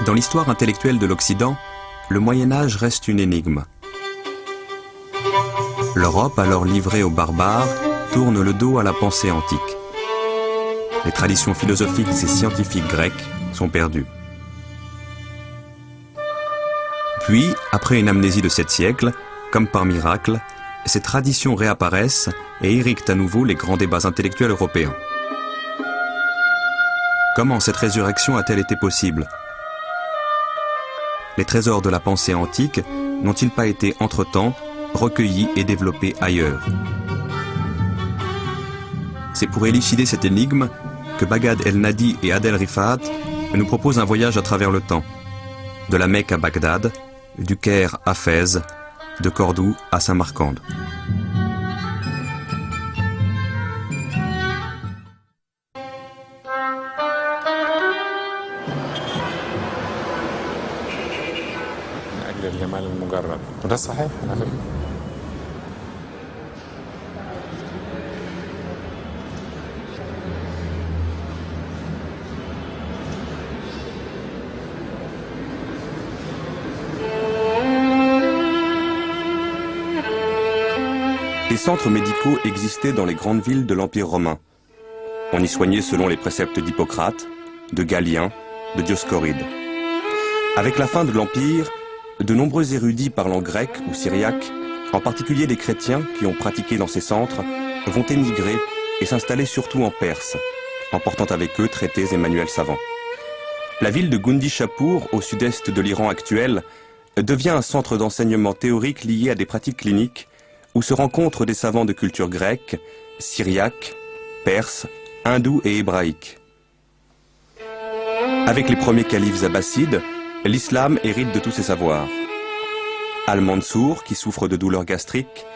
Dans l'histoire intellectuelle de l'Occident, le Moyen-Âge reste une énigme. L'Europe, alors livrée aux barbares, tourne le dos à la pensée antique. Les traditions philosophiques et scientifiques grecques sont perdues. Puis, après une amnésie de 7 siècles, comme par miracle, ces traditions réapparaissent et irriguent à nouveau les grands débats intellectuels européens. Comment cette résurrection a-t-elle été possible? Les trésors de la pensée antique n'ont-ils pas été entre-temps recueillis et développés ailleurs? C'est pour élucider cette énigme que Baghdad El-Nadi et Adel Rifat nous proposent un voyage à travers le temps. De la Mecque à Bagdad, du Caire à Fès, de Cordoue à Samarcande. Des centres médicaux existaient dans les grandes villes de l'Empire romain. On y soignait selon les préceptes d'Hippocrate, de Galien, de Dioscoride. Avec la fin de l'Empire, de nombreux érudits parlant grec ou syriaque, en particulier des chrétiens qui ont pratiqué dans ces centres, vont émigrer et s'installer surtout en Perse, emportant avec eux traités et manuels savants. La ville de Gundishapur, au sud-est de l'Iran actuel, devient un centre d'enseignement théorique lié à des pratiques cliniques où se rencontrent des savants de culture grecque, syriaque, perse, hindoue et hébraïque. Avec les premiers califes abbassides, l'islam hérite de tous ses savoirs. Al-Mansour, qui souffre de douleurs gastriques,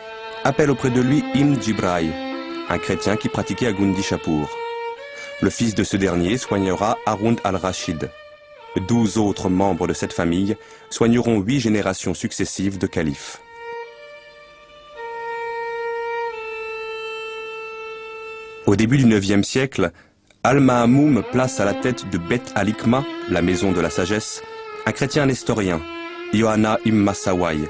appelle auprès de lui Ibn Jibraï, un chrétien qui pratiquait à Gundishapur. Le fils de ce dernier soignera Haroun al-Rachid. 12 autres membres de cette famille soigneront 8 générations successives de califes. Au début du IXe siècle, Al-Ma'amoum place à la tête de Beth al-Hikma, la maison de la sagesse, un chrétien nestorien, Yohanna ibn Massawai,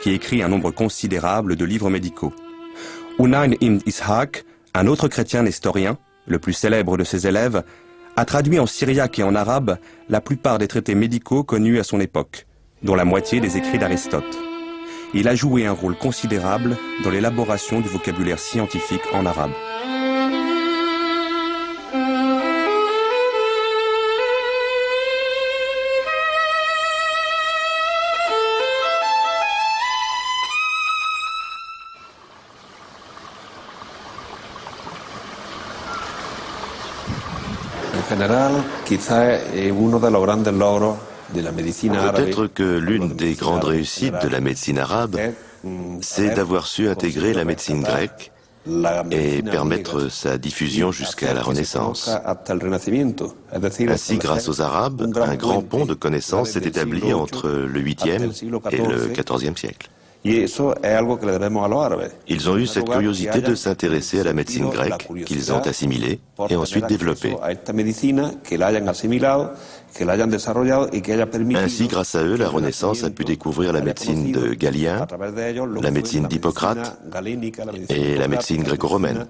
qui écrit un nombre considérable de livres médicaux. Unayn ibn Ishaq, un autre chrétien nestorien, le plus célèbre de ses élèves, a traduit en syriaque et en arabe la plupart des traités médicaux connus à son époque, dont la moitié des écrits d'Aristote. Il a joué un rôle considérable dans l'élaboration du vocabulaire scientifique en arabe. Peut-être que l'une des grandes réussites de la médecine arabe, c'est d'avoir su intégrer la médecine grecque et permettre sa diffusion jusqu'à la Renaissance. Ainsi, grâce aux Arabes, un grand pont de connaissances s'est établi entre le 8e et le 14e siècle. Ils ont eu cette curiosité de s'intéresser à la médecine grecque qu'ils ont assimilée et ensuite développée. Ainsi, grâce à eux, la Renaissance a pu découvrir la médecine de Galien, la médecine d'Hippocrate et la médecine gréco-romaine.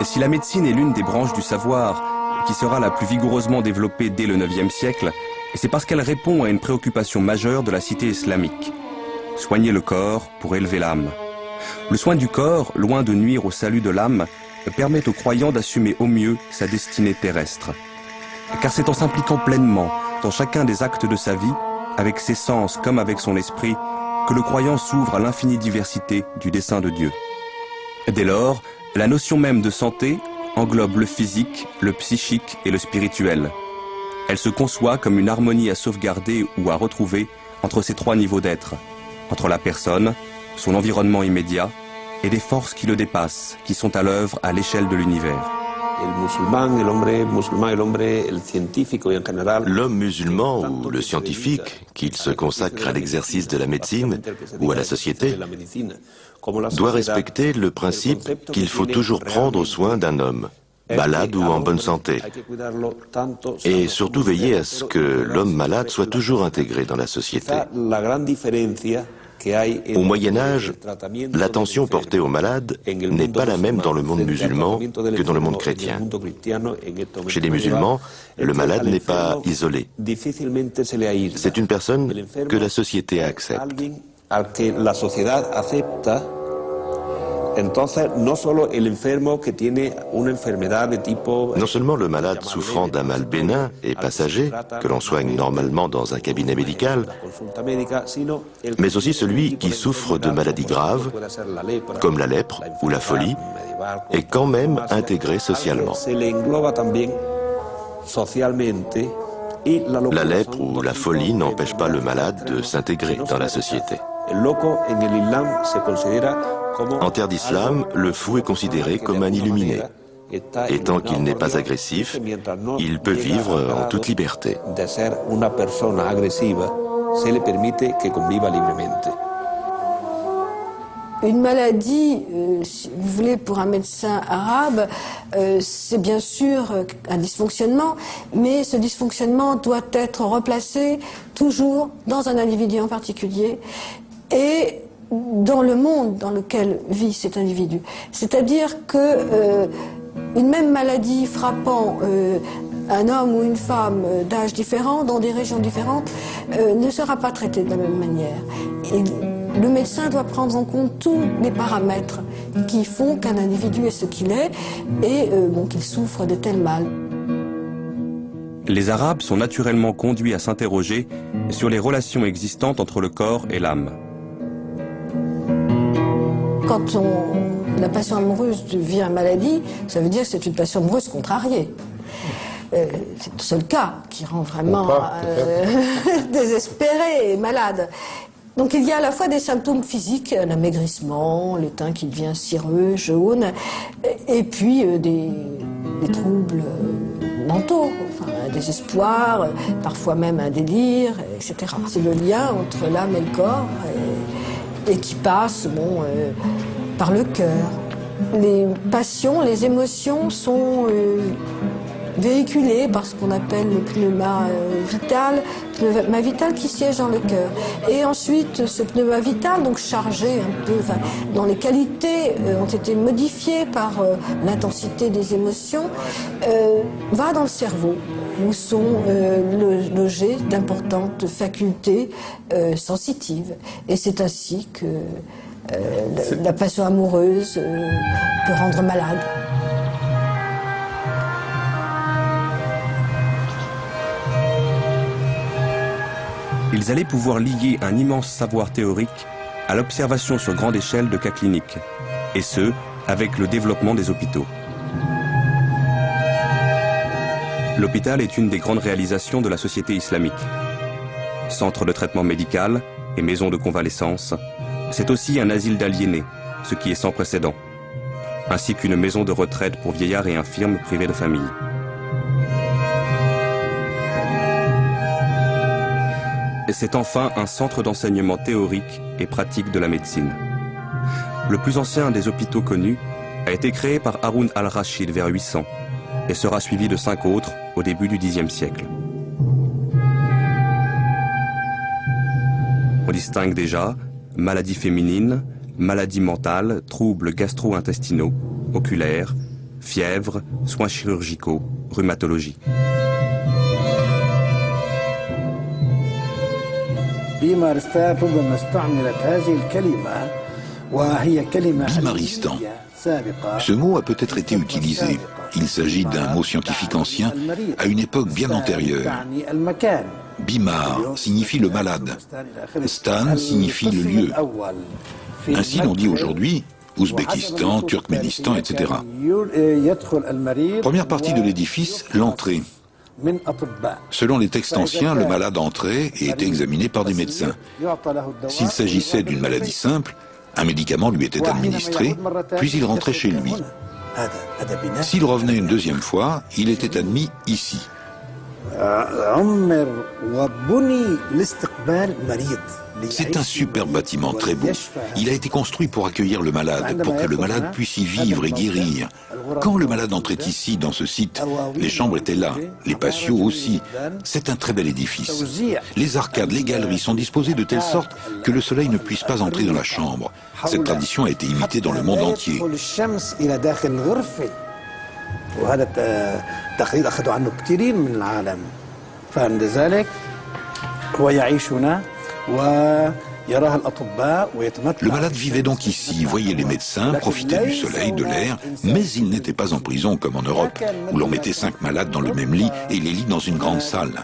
Si la médecine est l'une des branches du savoir qui sera la plus vigoureusement développée dès le IXe siècle, c'est parce qu'elle répond à une préoccupation majeure de la cité islamique. Soigner le corps pour élever l'âme. Le soin du corps, loin de nuire au salut de l'âme, permet aux croyants d'assumer au mieux sa destinée terrestre. Car c'est en s'impliquant pleinement dans chacun des actes de sa vie, avec ses sens comme avec son esprit, que le croyant s'ouvre à l'infinie diversité du dessein de Dieu. Dès lors, la notion même de santé englobe le physique, le psychique et le spirituel. Elle se conçoit comme une harmonie à sauvegarder ou à retrouver entre ces 3 niveaux d'être, entre la personne, son environnement immédiat et des forces qui le dépassent, qui sont à l'œuvre à l'échelle de l'univers. L'homme musulman ou le scientifique, qu'il se consacre à l'exercice de la médecine ou à la société, doit respecter le principe qu'il faut toujours prendre soin d'un homme, malade ou en bonne santé. Et surtout veiller à ce que l'homme malade soit toujours intégré dans la société. Au Moyen-Âge, l'attention portée aux malades n'est pas la même dans le monde musulman que dans le monde chrétien. Chez les musulmans, le malade n'est pas isolé. C'est une personne que la société accepte. Non seulement le malade souffrant d'un mal bénin et passager, que l'on soigne normalement dans un cabinet médical, mais aussi celui qui souffre de maladies graves, comme la lèpre ou la folie, est quand même intégré socialement. La lèpre ou la folie n'empêche pas le malade de s'intégrer dans la société. En terre d'islam, le fou est considéré comme un illuminé. Et tant qu'il n'est pas agressif, il peut vivre en toute liberté. Une maladie, si vous voulez, pour un médecin arabe, c'est bien sûr un dysfonctionnement, mais ce dysfonctionnement doit être replacé toujours dans un individu en particulier et dans le monde dans lequel vit cet individu. C'est-à-dire que une même maladie frappant un homme ou une femme d'âge différent, dans des régions différentes, ne sera pas traitée de la même manière. Et le médecin doit prendre en compte tous les paramètres qui font qu'un individu est ce qu'il est et qu'il souffre de tel mal. Les Arabes sont naturellement conduits à s'interroger sur les relations existantes entre le corps et l'âme. Quand la passion amoureuse devient maladie, ça veut dire que c'est une passion amoureuse contrariée. C'est le seul cas qui rend vraiment désespéré et malade. Donc il y a à la fois des symptômes physiques, un amaigrissement, le teint qui devient cireux, jaune, et puis des troubles mentaux, enfin, un désespoir, parfois même un délire, etc. C'est le lien entre l'âme et le corps et qui passe par le cœur. Les passions, les émotions sont véhiculées par ce qu'on appelle le pneuma vital qui siège dans le cœur. Et ensuite, ce pneuma vital, donc chargé un peu, dont les qualités ont été modifiées par l'intensité des émotions, va dans le cerveau, où sont logées d'importantes facultés sensitives. Et c'est ainsi que la passion amoureuse peut rendre malade. Ils allaient pouvoir lier un immense savoir théorique à l'observation sur grande échelle de cas cliniques, et ce, avec le développement des hôpitaux. L'hôpital est une des grandes réalisations de la société islamique. Centre de traitement médical et maison de convalescence, c'est aussi un asile d'aliénés, ce qui est sans précédent, ainsi qu'une maison de retraite pour vieillards et infirmes privés de famille. C'est enfin un centre d'enseignement théorique et pratique de la médecine. Le plus ancien des hôpitaux connus a été créé par Haroun al-Rachid vers 800 et sera suivi de 5 autres au début du Xe siècle. On distingue déjà maladies féminines, maladies mentales, troubles gastro-intestinaux, oculaires, fièvre, soins chirurgicaux, rhumatologie. Bimaristan. Ce mot a peut-être été utilisé. Il s'agit d'un mot scientifique ancien à une époque bien antérieure. Bimar signifie le malade. Stan signifie le lieu. Ainsi l'on dit aujourd'hui Ouzbékistan, Turkménistan, etc. Première partie de l'édifice, l'entrée. Selon les textes anciens, le malade entrait et était examiné par des médecins. S'il s'agissait d'une maladie simple, un médicament lui était administré, puis il rentrait chez lui. S'il revenait une deuxième fois, il était admis ici. C'est un superbe bâtiment, très beau. Il a été construit pour accueillir le malade, pour que le malade puisse y vivre et guérir. Quand le malade entrait ici, dans ce site, les chambres étaient là, les patios aussi. C'est un très bel édifice. Les arcades, les galeries sont disposées de telle sorte que le soleil ne puisse pas entrer dans la chambre. Cette tradition a été imitée dans le monde entier. Le malade vivait donc ici, voyait les médecins, profitait du soleil, de l'air, mais il n'était pas en prison comme en Europe, où l'on mettait 5 malades dans le même lit et les lits dans une grande salle.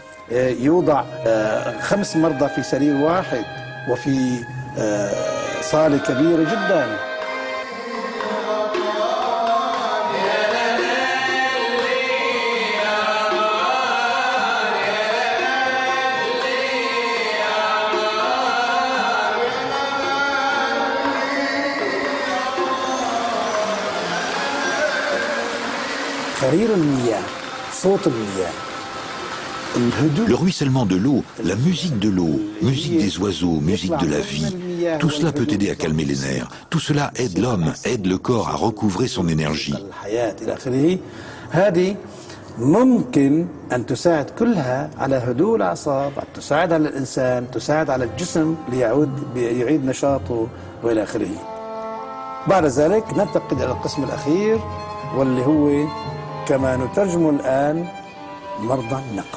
Le ruissellement de l'eau, la musique de l'eau, musique des oiseaux, musique de la vie, tout cela peut aider à calmer les nerfs. Tout cela aide l'homme, aide le corps à recouvrer son énergie. ممكن أن تساعد كلها على هدوء الأعصاب، تساعد على الإنسان، تساعد على الجسم ليعيد نشاطه وإلى آخره. بعد ذلك ننتقل إلى القسم الأخير واللي هو كما نترجمه الآن.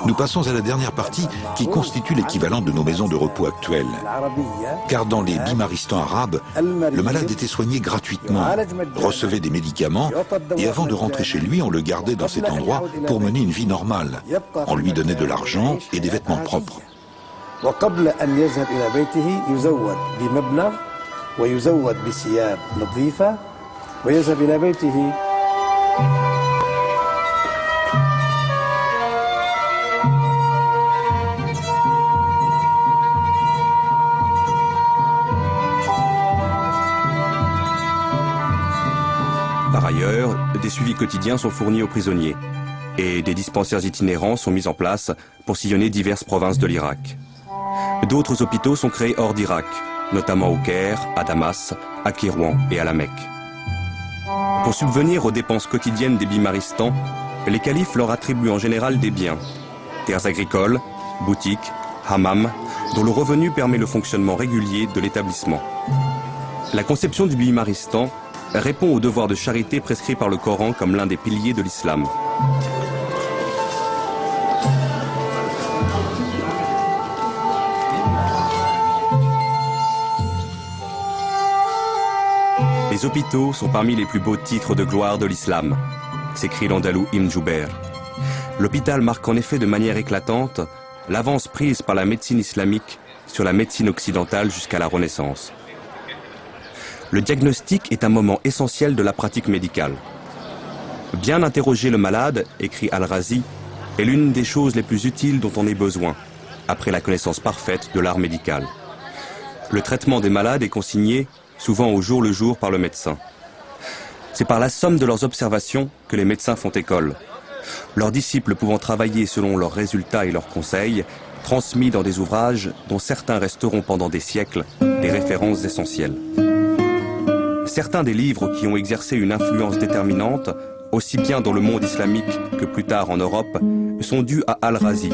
Nous passons à la dernière partie qui constitue l'équivalent de nos maisons de repos actuelles. Car dans les bimaristans arabes, le malade était soigné gratuitement, recevait des médicaments et avant de rentrer chez lui, on le gardait dans cet endroit pour mener une vie normale. On lui donnait de l'argent et des vêtements propres. Par ailleurs, des suivis quotidiens sont fournis aux prisonniers et des dispensaires itinérants sont mis en place pour sillonner diverses provinces de l'Irak. D'autres hôpitaux sont créés hors d'Irak, notamment au Caire, à Damas, à Kérouan et à la Mecque. Pour subvenir aux dépenses quotidiennes des bimaristans, les califes leur attribuent en général des biens, terres agricoles, boutiques, hammams, dont le revenu permet le fonctionnement régulier de l'établissement. La conception du bimaristan répond au devoir de charité prescrit par le Coran comme l'un des piliers de l'islam. Les hôpitaux sont parmi les plus beaux titres de gloire de l'islam, s'écrit l'Andalou Ibn Jouber. L'hôpital marque en effet de manière éclatante l'avance prise par la médecine islamique sur la médecine occidentale jusqu'à la Renaissance. Le diagnostic est un moment essentiel de la pratique médicale. Bien interroger le malade, écrit Al-Razi, est l'une des choses les plus utiles dont on ait besoin, après la connaissance parfaite de l'art médical. Le traitement des malades est consigné, souvent au jour le jour, par le médecin. C'est par la somme de leurs observations que les médecins font école, leurs disciples pouvant travailler selon leurs résultats et leurs conseils, transmis dans des ouvrages dont certains resteront pendant des siècles des références essentielles. Certains des livres qui ont exercé une influence déterminante, aussi bien dans le monde islamique que plus tard en Europe, sont dus à Al-Razi,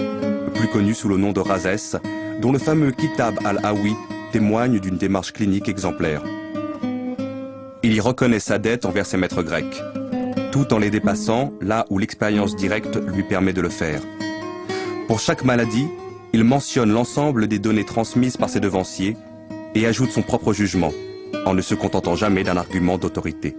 plus connu sous le nom de Razès, dont le fameux Kitab al-Hawi témoigne d'une démarche clinique exemplaire. Il y reconnaît sa dette envers ses maîtres grecs, tout en les dépassant là où l'expérience directe lui permet de le faire. Pour chaque maladie, il mentionne l'ensemble des données transmises par ses devanciers et ajoute son propre jugement, en ne se contentant jamais d'un argument d'autorité.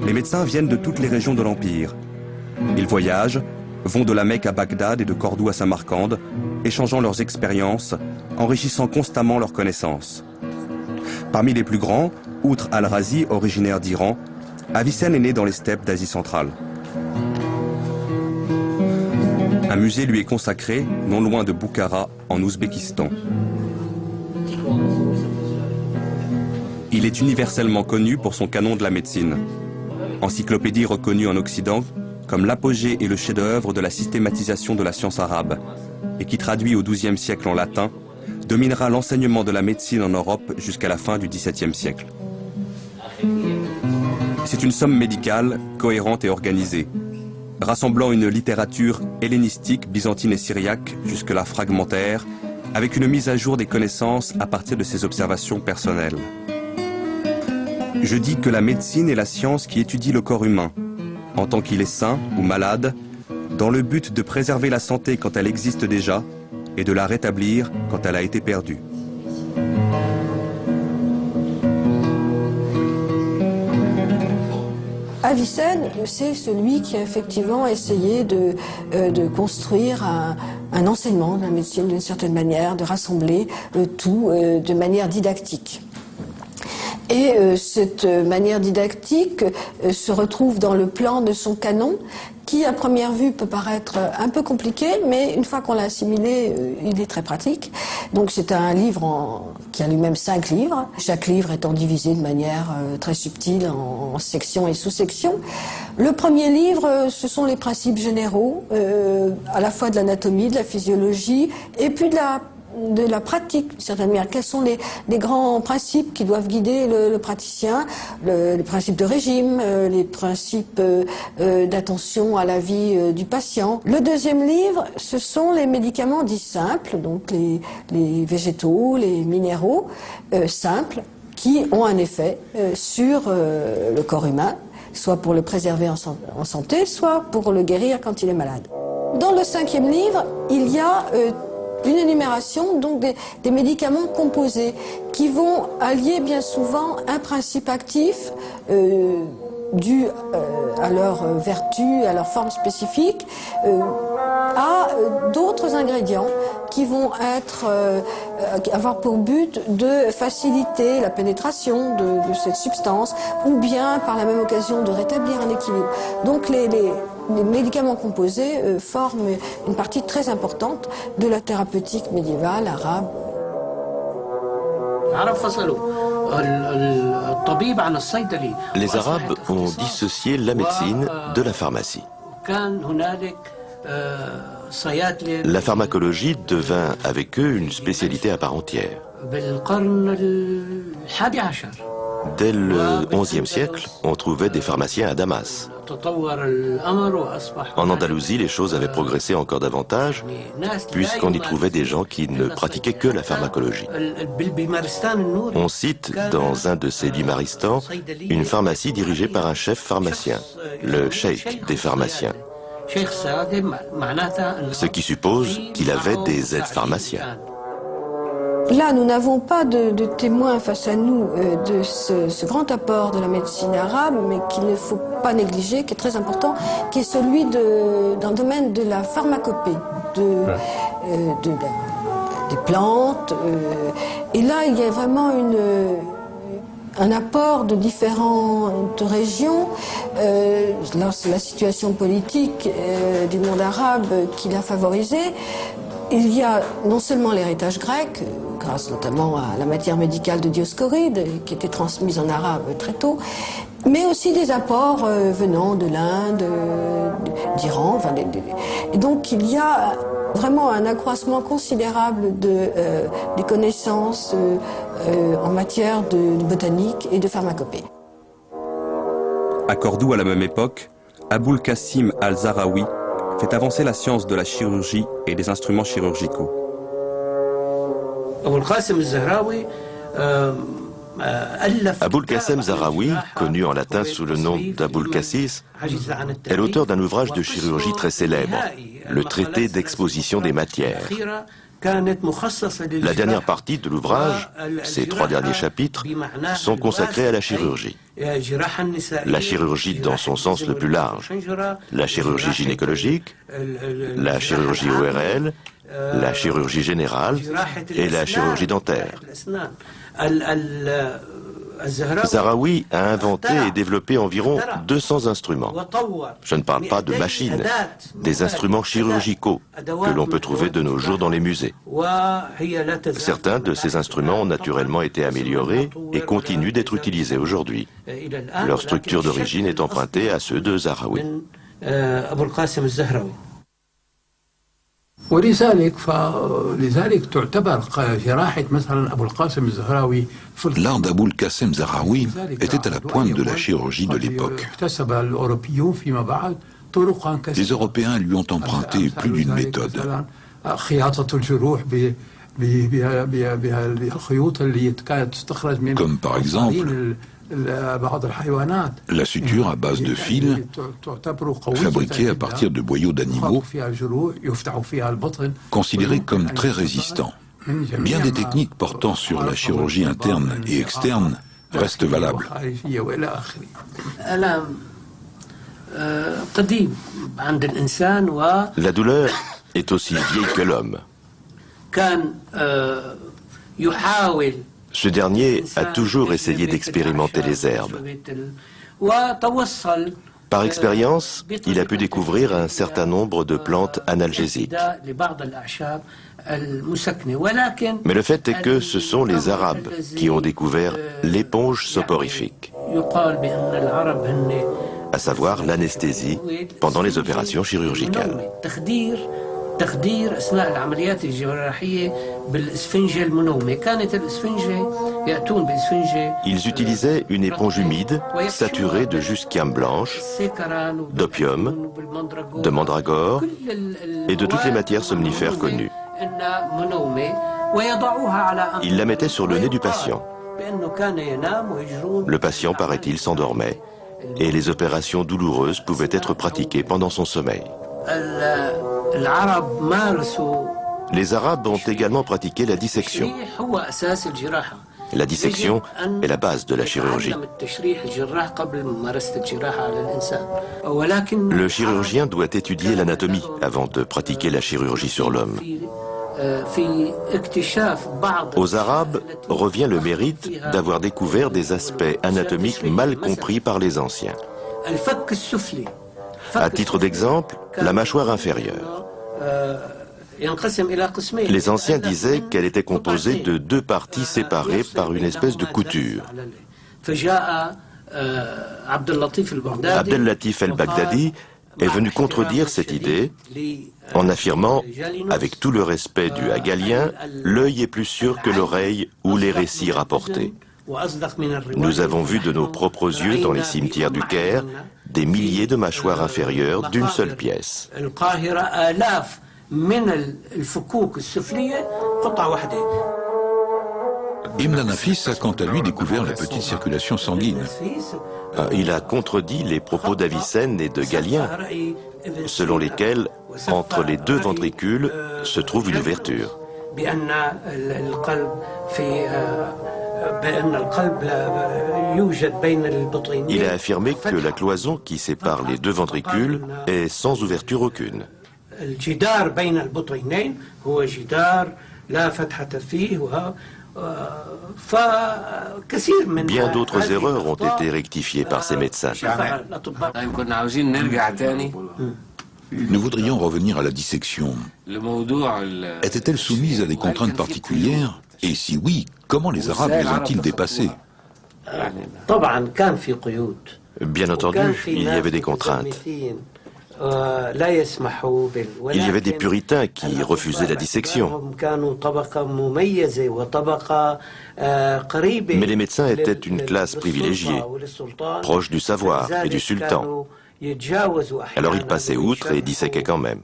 Les médecins viennent de toutes les régions de l'Empire. Ils voyagent, vont de la Mecque à Bagdad et de Cordoue à Samarcande, échangeant leurs expériences, enrichissant constamment leurs connaissances. Parmi les plus grands, outre Al-Razi, originaire d'Iran, Avicenne est né dans les steppes d'Asie centrale. Un musée lui est consacré, non loin de Boukhara, en Ouzbékistan. Il est universellement connu pour son canon de la médecine. Encyclopédie reconnue en Occident comme l'apogée et le chef-d'œuvre de la systématisation de la science arabe, et qui traduit au XIIe siècle en latin, dominera l'enseignement de la médecine en Europe jusqu'à la fin du XVIIe siècle. C'est une somme médicale, cohérente et organisée, rassemblant une littérature hellénistique, byzantine et syriaque, jusque-là fragmentaire, avec une mise à jour des connaissances à partir de ses observations personnelles. Je dis que la médecine est la science qui étudie le corps humain, en tant qu'il est sain ou malade, dans le but de préserver la santé quand elle existe déjà et de la rétablir quand elle a été perdue. Avicenne, c'est celui qui a effectivement essayé de construire un enseignement de la médecine d'une certaine manière, de rassembler tout de manière didactique. Et cette manière didactique se retrouve dans le plan de son canon, qui à première vue peut paraître un peu compliqué, mais une fois qu'on l'a assimilé, il est très pratique. Donc c'est un livre qui a lui-même 5 livres, chaque livre étant divisé de manière très subtile en sections et sous-sections. Le premier livre, ce sont les principes généraux, à la fois de l'anatomie, de la physiologie, et puis de la pratique, d'une certaine manière. Quels sont les grands principes qui doivent guider le praticien, les principes de régime, les principes d'attention à la vie du patient. Le deuxième livre, ce sont les médicaments dits simples, donc les végétaux, les minéraux simples, qui ont un effet sur le corps humain, soit pour le préserver en santé, soit pour le guérir quand il est malade. Dans le 5e livre, il y a une énumération donc des médicaments composés qui vont allier bien souvent un principe actif dû à leur vertu, à leur forme spécifique, à d'autres ingrédients qui vont avoir pour but de faciliter la pénétration de cette substance ou bien par la même occasion de rétablir un équilibre. Donc les médicaments composés forment une partie très importante de la thérapeutique médiévale arabe. Les Arabes ont dissocié la médecine de la pharmacie. La pharmacologie devint avec eux une spécialité à part entière. Dès le XIe siècle, on trouvait des pharmaciens à Damas. En Andalousie, les choses avaient progressé encore davantage, puisqu'on y trouvait des gens qui ne pratiquaient que la pharmacologie. On cite dans un de ces Bimaristans une pharmacie dirigée par un chef pharmacien, le cheikh des pharmaciens, ce qui suppose qu'il avait des aides pharmaciens. Là, nous n'avons pas de témoins face à nous de ce grand apport de la médecine arabe, mais qu'il ne faut pas négliger, qui est très important, qui est celui dans le domaine de la pharmacopée, des plantes. Et là, il y a vraiment un apport de différentes régions. Là, c'est la situation politique du monde arabe qui l'a favorisé. Il y a non seulement l'héritage grec, grâce notamment à la matière médicale de Dioscoride, qui était transmise en arabe très tôt, mais aussi des apports venant de l'Inde, d'Iran. Enfin, et donc il y a vraiment un accroissement considérable des connaissances en matière de botanique et de pharmacopée. À Cordoue, à la même époque, Aboul Qasim al-Zahraoui fait avancer la science de la chirurgie et des instruments chirurgicaux. Aboul Qasim Zahraoui, connu en latin sous le nom d'Aboul Cassis, est l'auteur d'un ouvrage de chirurgie très célèbre, le traité d'exposition des matières. La dernière partie de l'ouvrage, ces 3 derniers chapitres, sont consacrés à la chirurgie. La chirurgie dans son sens le plus large, la chirurgie gynécologique, la chirurgie ORL, la chirurgie générale et la chirurgie dentaire. Zahraoui a inventé et développé environ 200 instruments. Je ne parle pas de machines, des instruments chirurgicaux que l'on peut trouver de nos jours dans les musées. Certains de ces instruments ont naturellement été améliorés et continuent d'être utilisés aujourd'hui. Leur structure d'origine est empruntée à ceux de Zahraoui. L'art d'Aboul Qassem Zahraoui était à la pointe de la chirurgie de l'époque. Les Européens lui ont emprunté plus d'une méthode. Comme par exemple la suture à base de fils, fabriquée à partir de boyaux d'animaux, considérés comme très résistants. Bien des techniques portant sur la chirurgie interne et externe restent valables. La douleur est aussi vieille que l'homme. Ce dernier a toujours essayé d'expérimenter les herbes. Par expérience, il a pu découvrir un certain nombre de plantes analgésiques. Mais le fait est que ce sont les Arabes qui ont découvert l'éponge soporifique, à savoir l'anesthésie pendant les opérations chirurgicales. Ils utilisaient une éponge humide, saturée de jusquiame blanche, d'opium, de mandragore et de toutes les matières somnifères connues. Ils la mettaient sur le nez du patient. Le patient, paraît-il, s'endormait et les opérations douloureuses pouvaient être pratiquées pendant son sommeil. Les Arabes ont également pratiqué la dissection. La dissection est la base de la chirurgie. Le chirurgien doit étudier l'anatomie avant de pratiquer la chirurgie sur l'homme. Aux Arabes revient le mérite d'avoir découvert des aspects anatomiques mal compris par les anciens. À titre d'exemple, la mâchoire inférieure. Les anciens disaient qu'elle était composée de deux parties séparées par une espèce de couture. Abdel Latif el-Baghdadi est venu contredire cette idée en affirmant, avec tout le respect dû à Galien, l'œil est plus sûr que l'oreille ou les récits rapportés. Nous avons vu de nos propres yeux dans les cimetières du Caire des milliers de mâchoires inférieures d'une seule pièce. Ibn Nafis a quant à lui découvert la petite circulation sanguine. Il a contredit les propos d'Avicenne et de Galien, selon lesquels, entre les deux ventricules, se trouve une ouverture. Il a affirmé que la cloison qui sépare les deux ventricules est sans ouverture aucune. Bien d'autres erreurs ont été rectifiées par ces médecins. Nous voudrions revenir à la dissection. Était-elle soumise à des contraintes particulières? Et si oui, comment les Arabes les ont-ils dépassées? Bien entendu, il y avait des contraintes. Il y avait des puritains qui refusaient la dissection. Mais les médecins étaient une classe privilégiée, proche du savoir et du sultan. Alors ils passaient outre et disséquaient quand même.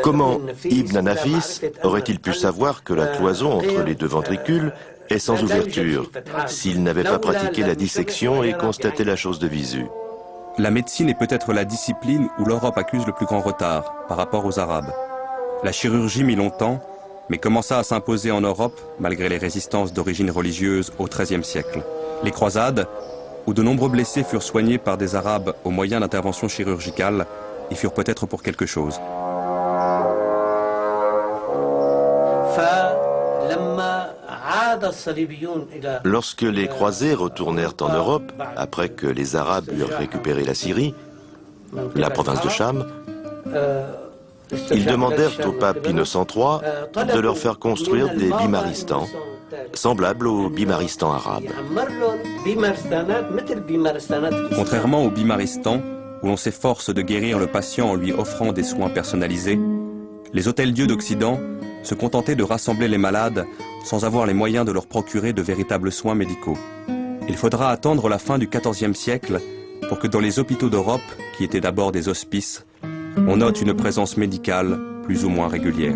Comment Ibn Nafis aurait-il pu savoir que la cloison entre les deux ventricules est sans ouverture s'il n'avait pas pratiqué la dissection et constaté la chose de visu? La médecine est peut-être la discipline où l'Europe accuse le plus grand retard par rapport aux Arabes. La chirurgie mit longtemps, mais commença à s'imposer en Europe malgré les résistances d'origine religieuse au XIIIe siècle. Les croisades, où de nombreux blessés furent soignés par des Arabes au moyen d'interventions chirurgicales, y furent peut-être pour quelque chose. Lorsque les croisés retournèrent en Europe, après que les Arabes eurent récupéré la Syrie, la province de Cham, ils demandèrent au pape Innocent III de leur faire construire des bimaristans, semblables aux bimaristans arabes. Contrairement au bimaristan, où l'on s'efforce de guérir le patient en lui offrant des soins personnalisés, les hôtels-dieux d'Occident se contentaient de rassembler les malades sans avoir les moyens de leur procurer de véritables soins médicaux. Il faudra attendre la fin du XIVe siècle pour que dans les hôpitaux d'Europe, qui étaient d'abord des hospices, on note une présence médicale plus ou moins régulière.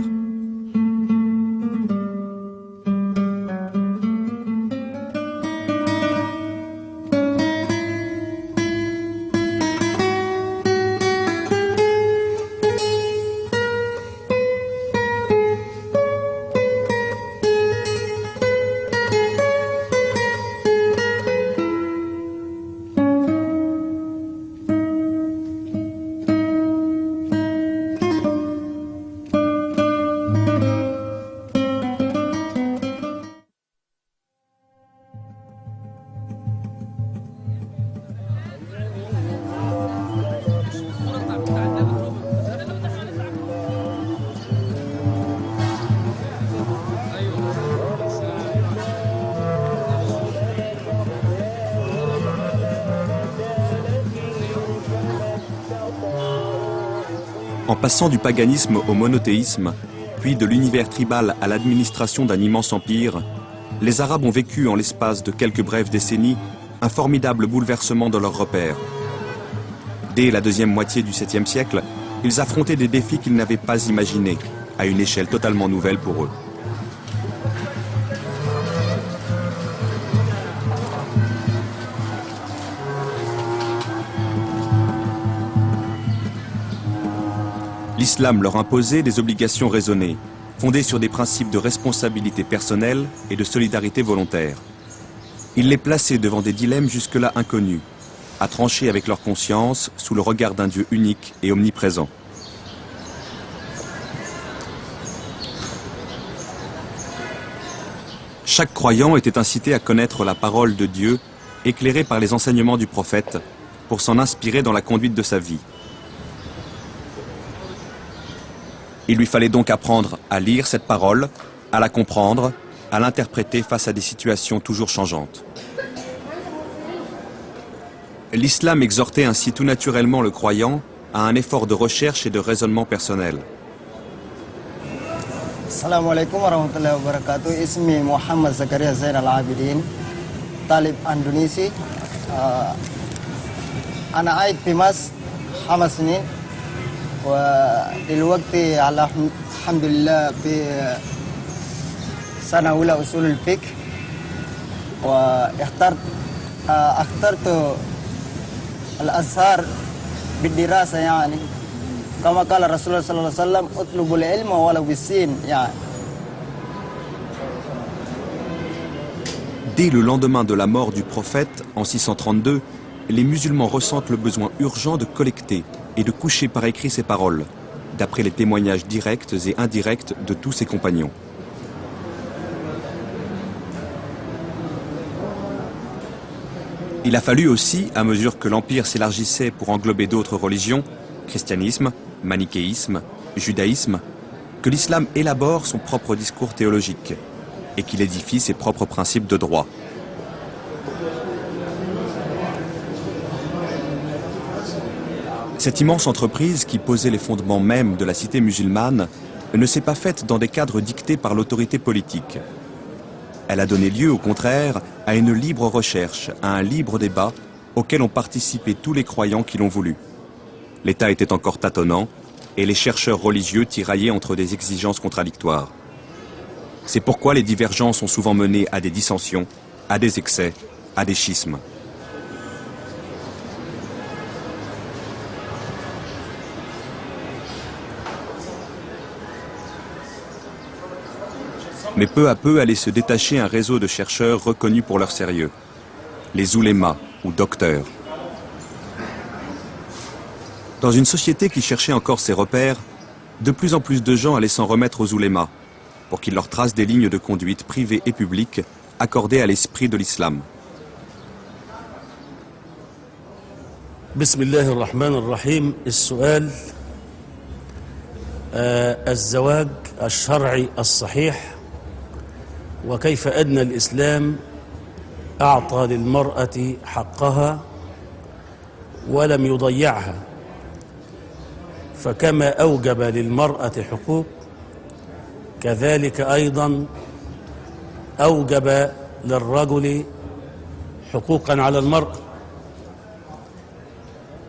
En passant du paganisme au monothéisme, puis de l'univers tribal à l'administration d'un immense empire, les Arabes ont vécu en l'espace de quelques brèves décennies un formidable bouleversement dans leurs repères. Dès la deuxième moitié du 7e siècle, ils affrontaient des défis qu'ils n'avaient pas imaginés, à une échelle totalement nouvelle pour eux. L'islam leur imposait des obligations raisonnées, fondées sur des principes de responsabilité personnelle et de solidarité volontaire. Il les plaçait devant des dilemmes jusque-là inconnus, à trancher avec leur conscience sous le regard d'un Dieu unique et omniprésent. Chaque croyant était incité à connaître la parole de Dieu, éclairée par les enseignements du prophète, pour s'en inspirer dans la conduite de sa vie. Il lui fallait donc apprendre à lire cette parole, à la comprendre, à l'interpréter face à des situations toujours changeantes. L'islam exhortait ainsi tout naturellement le croyant à un effort de recherche et de raisonnement personnel. Assalamu alaikum wa rahmatullahi wa barakatuh. Ismi Muhammad Zakaria Zain al-Abidin, talib Indonesia. Ana عايد في مصر 5 سنين ودلوقتي على الحمد لله في سنة أولى أصول الفقه واخترت الأزهر بالدراسة يعني كما قال رسول الله صلى الله عليه وسلم اطلبوا العلم ولو بالسين يعني. Dès le lendemain de la mort du prophète, en 632, les musulmans ressentent le besoin urgent de collecter et de coucher par écrit ses paroles, d'après les témoignages directs et indirects de tous ses compagnons. Il a fallu aussi, à mesure que l'Empire s'élargissait pour englober d'autres religions, christianisme, manichéisme, judaïsme, que l'islam élabore son propre discours théologique et qu'il édifie ses propres principes de droit. Cette immense entreprise qui posait les fondements mêmes de la cité musulmane ne s'est pas faite dans des cadres dictés par l'autorité politique. Elle a donné lieu, au contraire, à une libre recherche, à un libre débat auquel ont participé tous les croyants qui l'ont voulu. L'État était encore tâtonnant et les chercheurs religieux tiraillaient entre des exigences contradictoires. C'est pourquoi les divergences ont souvent mené à des dissensions, à des excès, à des schismes. Mais peu à peu allait se détacher un réseau de chercheurs reconnus pour leur sérieux, les oulémas ou docteurs. Dans une société qui cherchait encore ses repères, de plus en plus de gens allaient s'en remettre aux oulémas, pour qu'il leur trace des lignes de conduite privées et publiques accordées à l'esprit de l'islam. بسم الله الرحمن الرحيم. السؤال: الزواج الشرعي الصحيح وكيف أن الإسلام أعطى للمرأة حقها ولم يضيعها، فكما أوجب للمرأة حقوق كذلك أيضا أوجب للرجل حقوقا على المرأة.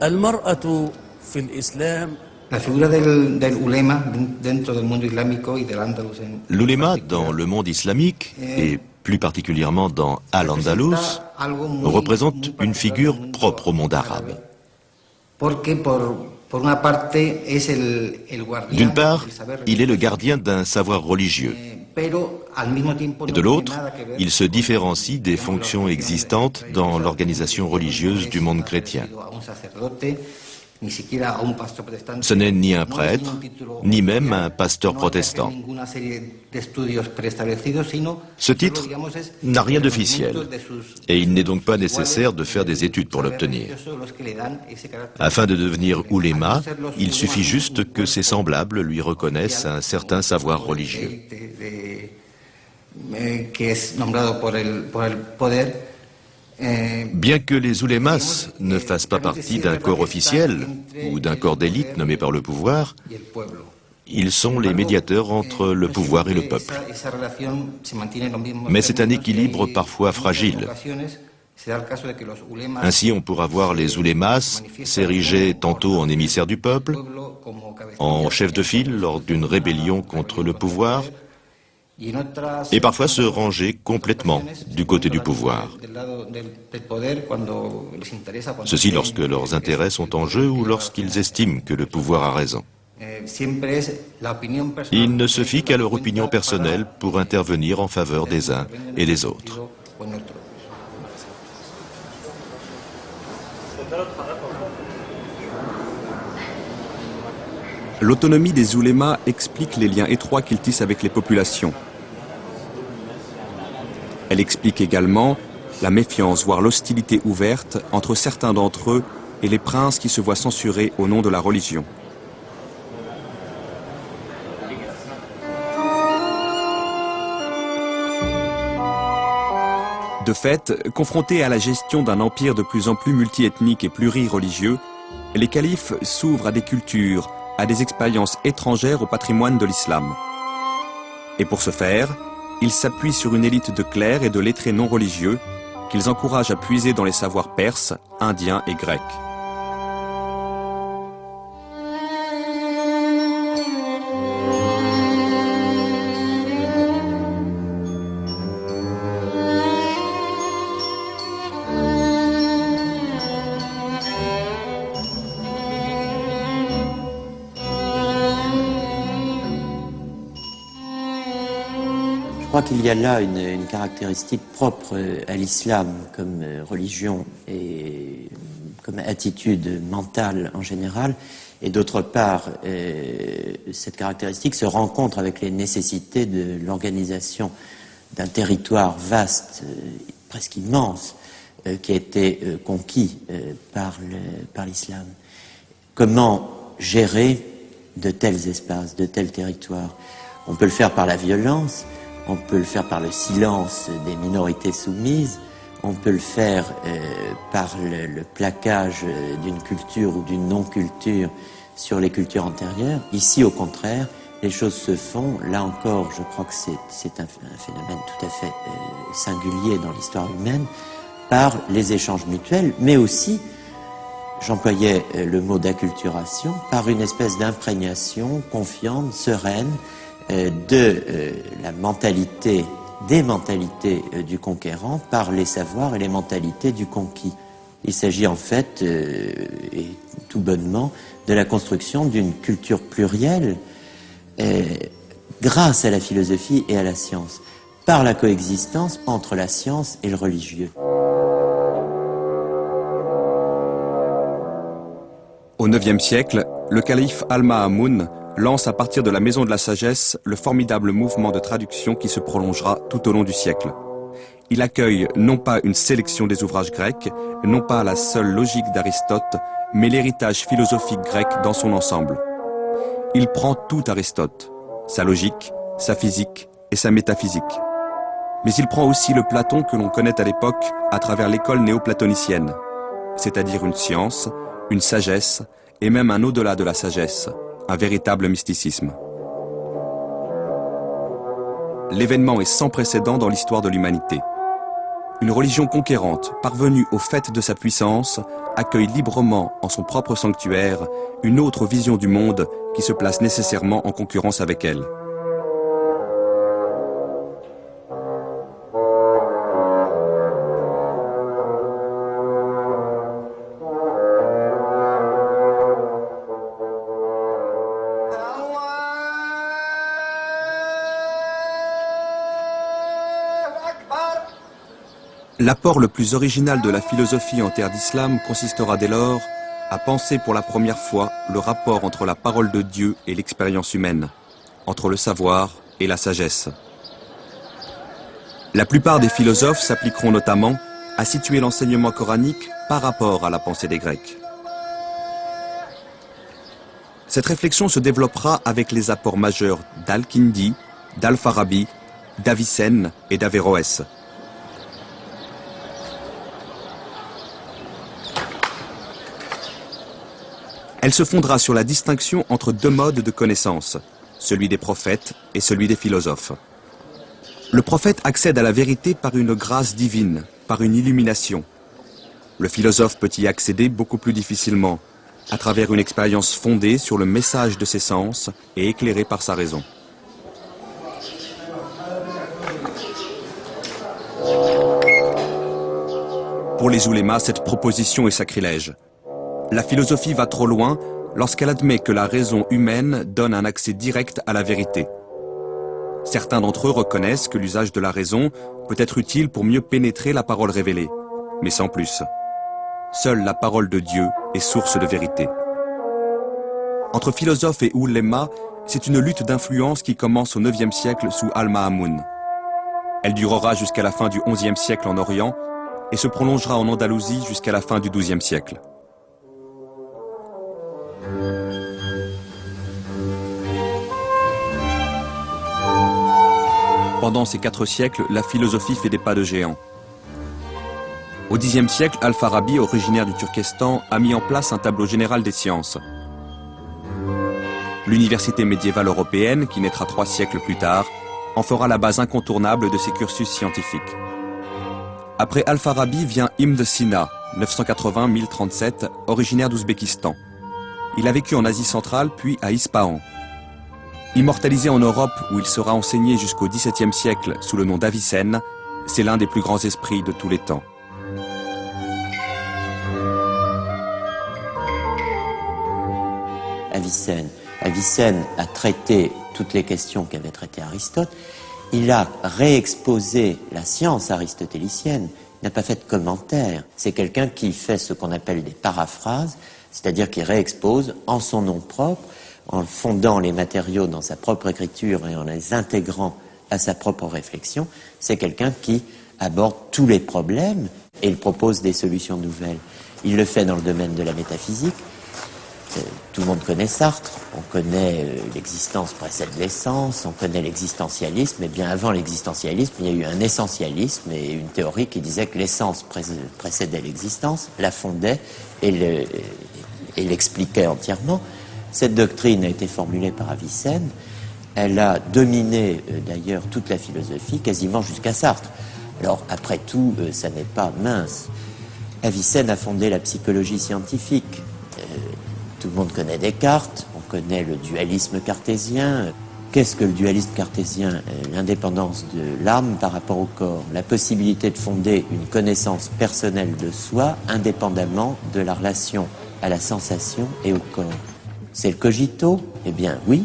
المرأة في الإسلام La figura del ulema dentro del mundo islámico y del Andalus. L'uléma dans le monde islamique, et plus particulièrement dans Al-Andalus, représente une figure propre au monde arabe. D'une part, il est le gardien d'un savoir religieux. Et de l'autre, il se différencie des fonctions existantes dans l'organisation religieuse du monde chrétien. Ce n'est ni un prêtre, ni même un pasteur protestant. Ce titre n'a rien d'officiel, et il n'est donc pas nécessaire de faire des études pour l'obtenir. Afin de devenir ouléma, il suffit juste que ses semblables lui reconnaissent un certain savoir religieux. Bien que les oulémas ne fassent pas partie d'un corps officiel ou d'un corps d'élite nommé par le pouvoir, ils sont les médiateurs entre le pouvoir et le peuple. Mais c'est un équilibre parfois fragile. Ainsi, on pourra voir les oulémas s'ériger tantôt en émissaires du peuple, en chef de file lors d'une rébellion contre le pouvoir, et parfois se ranger complètement du côté du pouvoir. Ceci lorsque leurs intérêts sont en jeu ou lorsqu'ils estiment que le pouvoir a raison. Ils ne se fient qu'à leur opinion personnelle pour intervenir en faveur des uns et des autres. L'autonomie des oulémas explique les liens étroits qu'ils tissent avec les populations. Elle explique également la méfiance, voire l'hostilité ouverte entre certains d'entre eux et les princes qui se voient censurés au nom de la religion. De fait, confrontés à la gestion d'un empire de plus en plus multiethnique et plurireligieux, les califes s'ouvrent à des cultures, à des expériences étrangères au patrimoine de l'islam. Et pour ce faire, ils s'appuient sur une élite de clercs et de lettrés non religieux qu'ils encouragent à puiser dans les savoirs perses, indiens et grecs. Je crois qu'il y a là une caractéristique propre à l'islam comme religion et comme attitude mentale en général. Et d'autre part, cette caractéristique se rencontre avec les nécessités de l'organisation d'un territoire vaste, presque immense, qui a été conquis par l'islam. Comment gérer de tels espaces, de tels territoires? On peut le faire par la violence, on peut le faire par le silence des minorités soumises, on peut le faire par le plaquage d'une culture ou d'une non-culture sur les cultures antérieures. Ici, au contraire, les choses se font, là encore, je crois que c'est un phénomène tout à fait singulier dans l'histoire humaine, par les échanges mutuels, mais aussi, j'employais le mot d'acculturation, par une espèce d'imprégnation confiante, sereine, la mentalité, des mentalités du conquérant par les savoirs et les mentalités du conquis. Il s'agit en fait, et tout bonnement, de la construction d'une culture plurielle grâce à la philosophie et à la science, par la coexistence entre la science et le religieux. Au IXe siècle, le calife Al-Ma'amoun lance à partir de la Maison de la Sagesse le formidable mouvement de traduction qui se prolongera tout au long du siècle. Il accueille non pas une sélection des ouvrages grecs, non pas la seule logique d'Aristote, mais l'héritage philosophique grec dans son ensemble. Il prend tout Aristote, sa logique, sa physique et sa métaphysique. Mais il prend aussi le Platon que l'on connaît à l'époque à travers l'école néoplatonicienne, c'est-à-dire une science, une sagesse et même un au-delà de la sagesse, un véritable mysticisme. L'événement est sans précédent dans l'histoire de l'humanité. Une religion conquérante, parvenue au faîte de sa puissance, accueille librement en son propre sanctuaire une autre vision du monde qui se place nécessairement en concurrence avec elle. L'apport le plus original de la philosophie en terre d'islam consistera dès lors à penser pour la première fois le rapport entre la parole de Dieu et l'expérience humaine, entre le savoir et la sagesse. La plupart des philosophes s'appliqueront notamment à situer l'enseignement coranique par rapport à la pensée des Grecs. Cette réflexion se développera avec les apports majeurs d'Al-Kindi, d'Al-Farabi, d'Avicenne et d'Averroès. Elle se fondera sur la distinction entre deux modes de connaissance, celui des prophètes et celui des philosophes. Le prophète accède à la vérité par une grâce divine, par une illumination. Le philosophe peut y accéder beaucoup plus difficilement, à travers une expérience fondée sur le message de ses sens et éclairée par sa raison. Pour les oulémas, cette proposition est sacrilège. La philosophie va trop loin lorsqu'elle admet que la raison humaine donne un accès direct à la vérité. Certains d'entre eux reconnaissent que l'usage de la raison peut être utile pour mieux pénétrer la parole révélée, mais sans plus. Seule la parole de Dieu est source de vérité. Entre philosophes et oulémas, c'est une lutte d'influence qui commence au IXe siècle sous Al-Ma'amoun. Elle durera jusqu'à la fin du XIe siècle en Orient et se prolongera en Andalousie jusqu'à la fin du XIIe siècle. Pendant ces 4 siècles, la philosophie fait des pas de géant. Au Xe siècle, Al-Farabi, originaire du Turkestan, a mis en place un tableau général des sciences. L'université médiévale européenne, qui naîtra 3 siècles plus tard, en fera la base incontournable de ses cursus scientifiques. Après Al-Farabi vient Ibn Sina, 980-1037, originaire d'Ouzbékistan. Il a vécu en Asie centrale, puis à Ispahan. Immortalisé en Europe, où il sera enseigné jusqu'au XVIIe siècle sous le nom d'Avicenne, c'est l'un des plus grands esprits de tous les temps. Avicenne a traité toutes les questions qu'avait traitées Aristote. Il a réexposé la science aristotélicienne, il n'a pas fait de commentaire. C'est quelqu'un qui fait ce qu'on appelle des paraphrases, c'est-à-dire qui réexpose en son nom propre, en fondant les matériaux dans sa propre écriture et en les intégrant à sa propre réflexion. C'est quelqu'un qui aborde tous les problèmes et il propose des solutions nouvelles. Il le fait dans le domaine de la métaphysique. Tout le monde connaît Sartre, on connaît l'existence précède l'essence, on connaît l'existentialisme, mais bien avant l'existentialisme, il y a eu un essentialisme et une théorie qui disait que l'essence précédait l'existence, la fondait et l'expliquait entièrement. Cette doctrine a été formulée par Avicenne, elle a dominé d'ailleurs toute la philosophie, quasiment jusqu'à Sartre. Alors après tout, ça n'est pas mince. Avicenne a fondé la psychologie scientifique. Tout le monde connaît Descartes, on connaît le dualisme cartésien. Qu'est-ce que le dualisme cartésien? L'indépendance de l'âme par rapport au corps, la possibilité de fonder une connaissance personnelle de soi indépendamment de la relation à la sensation et au corps. C'est le cogito? Eh bien oui,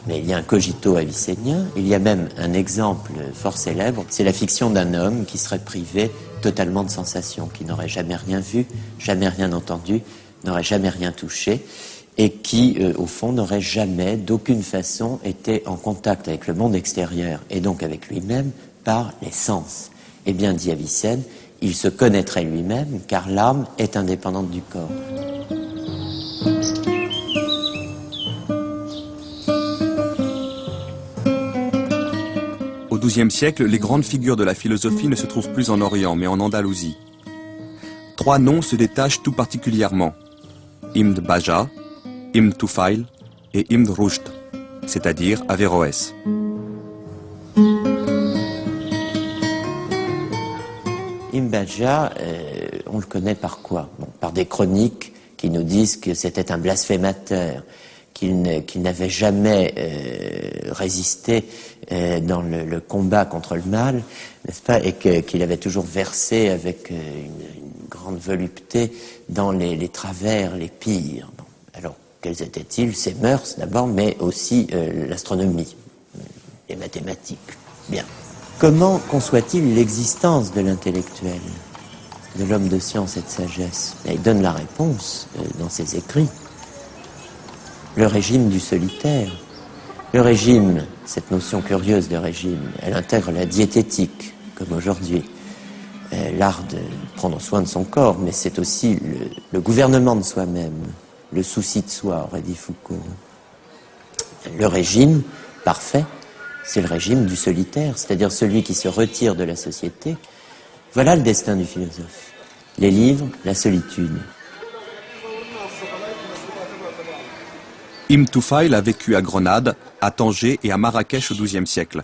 mais il y a un cogito avicénien. Il y a même un exemple fort célèbre, c'est la fiction d'un homme qui serait privé totalement de sensations, qui n'aurait jamais rien vu, jamais rien entendu, n'aurait jamais rien touché, et qui, au fond, n'aurait jamais, d'aucune façon, été en contact avec le monde extérieur, et donc avec lui-même, par les sens. Eh bien, dit Avicenne, il se connaîtrait lui-même, car l'âme est indépendante du corps. Au XIIe siècle, les grandes figures de la philosophie ne se trouvent plus en Orient, mais en Andalousie. 3 noms se détachent tout particulièrement. Ibn Baja, Ibn Tufail et Ibn Rushd, c'est-à-dire Averroès. Ibn Baja, on le connaît par quoi? Bon, par des chroniques qui nous disent que c'était un blasphémateur, qu'il n'avait jamais résisté dans le combat contre le mal, n'est-ce pas, et qu'il avait toujours versé avec une grande volupté dans les travers les pires. Bon, alors, quels étaient-ils? Ces mœurs d'abord, mais aussi l'astronomie, les mathématiques. Bien. Comment conçoit-il l'existence de l'intellectuel, de l'homme de science et de sagesse? Il donne la réponse dans ses écrits. Le régime du solitaire. Le régime, cette notion curieuse de régime, elle intègre la diététique, comme aujourd'hui, l'art de prendre soin de son corps, mais c'est aussi le gouvernement de soi-même, le souci de soi, aurait dit Foucault. Le régime parfait, c'est le régime du solitaire, c'est-à-dire celui qui se retire de la société. Voilà le destin du philosophe. Les livres, la solitude. Ibn Tufail a vécu à Grenade, à Tanger et à Marrakech au XIIe siècle.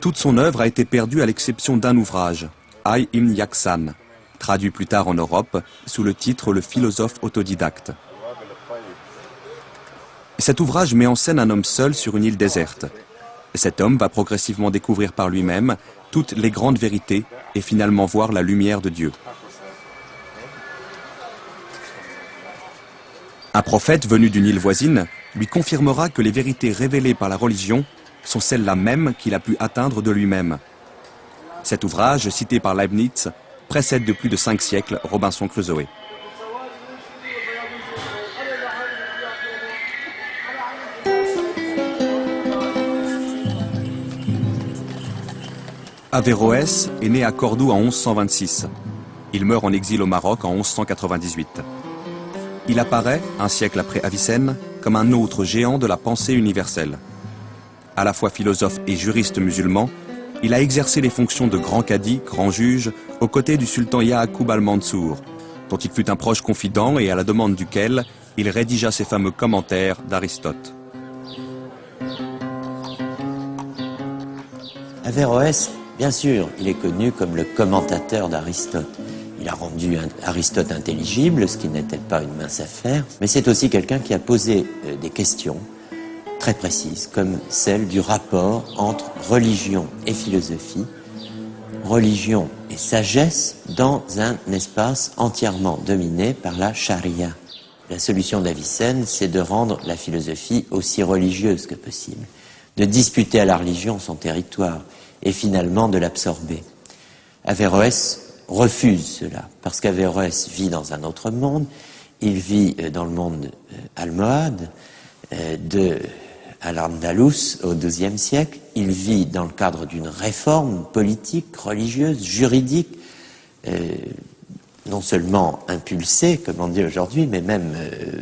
Toute son œuvre a été perdue à l'exception d'un ouvrage, Ay Ibn Yaksan, traduit plus tard en Europe sous le titre « Le philosophe autodidacte ». Cet ouvrage met en scène un homme seul sur une île déserte. Cet homme va progressivement découvrir par lui-même toutes les grandes vérités et finalement voir la lumière de Dieu. Un prophète venu d'une île voisine lui confirmera que les vérités révélées par la religion sont celles-là mêmes qu'il a pu atteindre de lui-même. Cet ouvrage, cité par Leibniz, précède de plus de 5 siècles Robinson Crusoe. Averroès est né à Cordoue en 1126. Il meurt en exil au Maroc en 1198. Il apparaît, un siècle après Avicenne, comme un autre géant de la pensée universelle. À la fois philosophe et juriste musulman, il a exercé les fonctions de grand cadi, grand juge, aux côtés du sultan Ya'aqoub al-Mansour, dont il fut un proche confident et à la demande duquel il rédigea ses fameux commentaires d'Aristote. Averroès, bien sûr, il est connu comme le commentateur d'Aristote. Il a rendu Aristote intelligible, ce qui n'était pas une mince affaire, mais c'est aussi quelqu'un qui a posé des questions très précises, comme celle du rapport entre religion et philosophie, religion et sagesse dans un espace entièrement dominé par la charia. La solution d'Avicenne, c'est de rendre la philosophie aussi religieuse que possible, de disputer à la religion son territoire et finalement de l'absorber. Averroès refuse cela, parce qu'Averroès vit dans un autre monde, il vit dans le monde almohade, de Al-Andalus au XIIe siècle, il vit dans le cadre d'une réforme politique, religieuse, juridique, non seulement impulsée, comme on dit aujourd'hui, mais même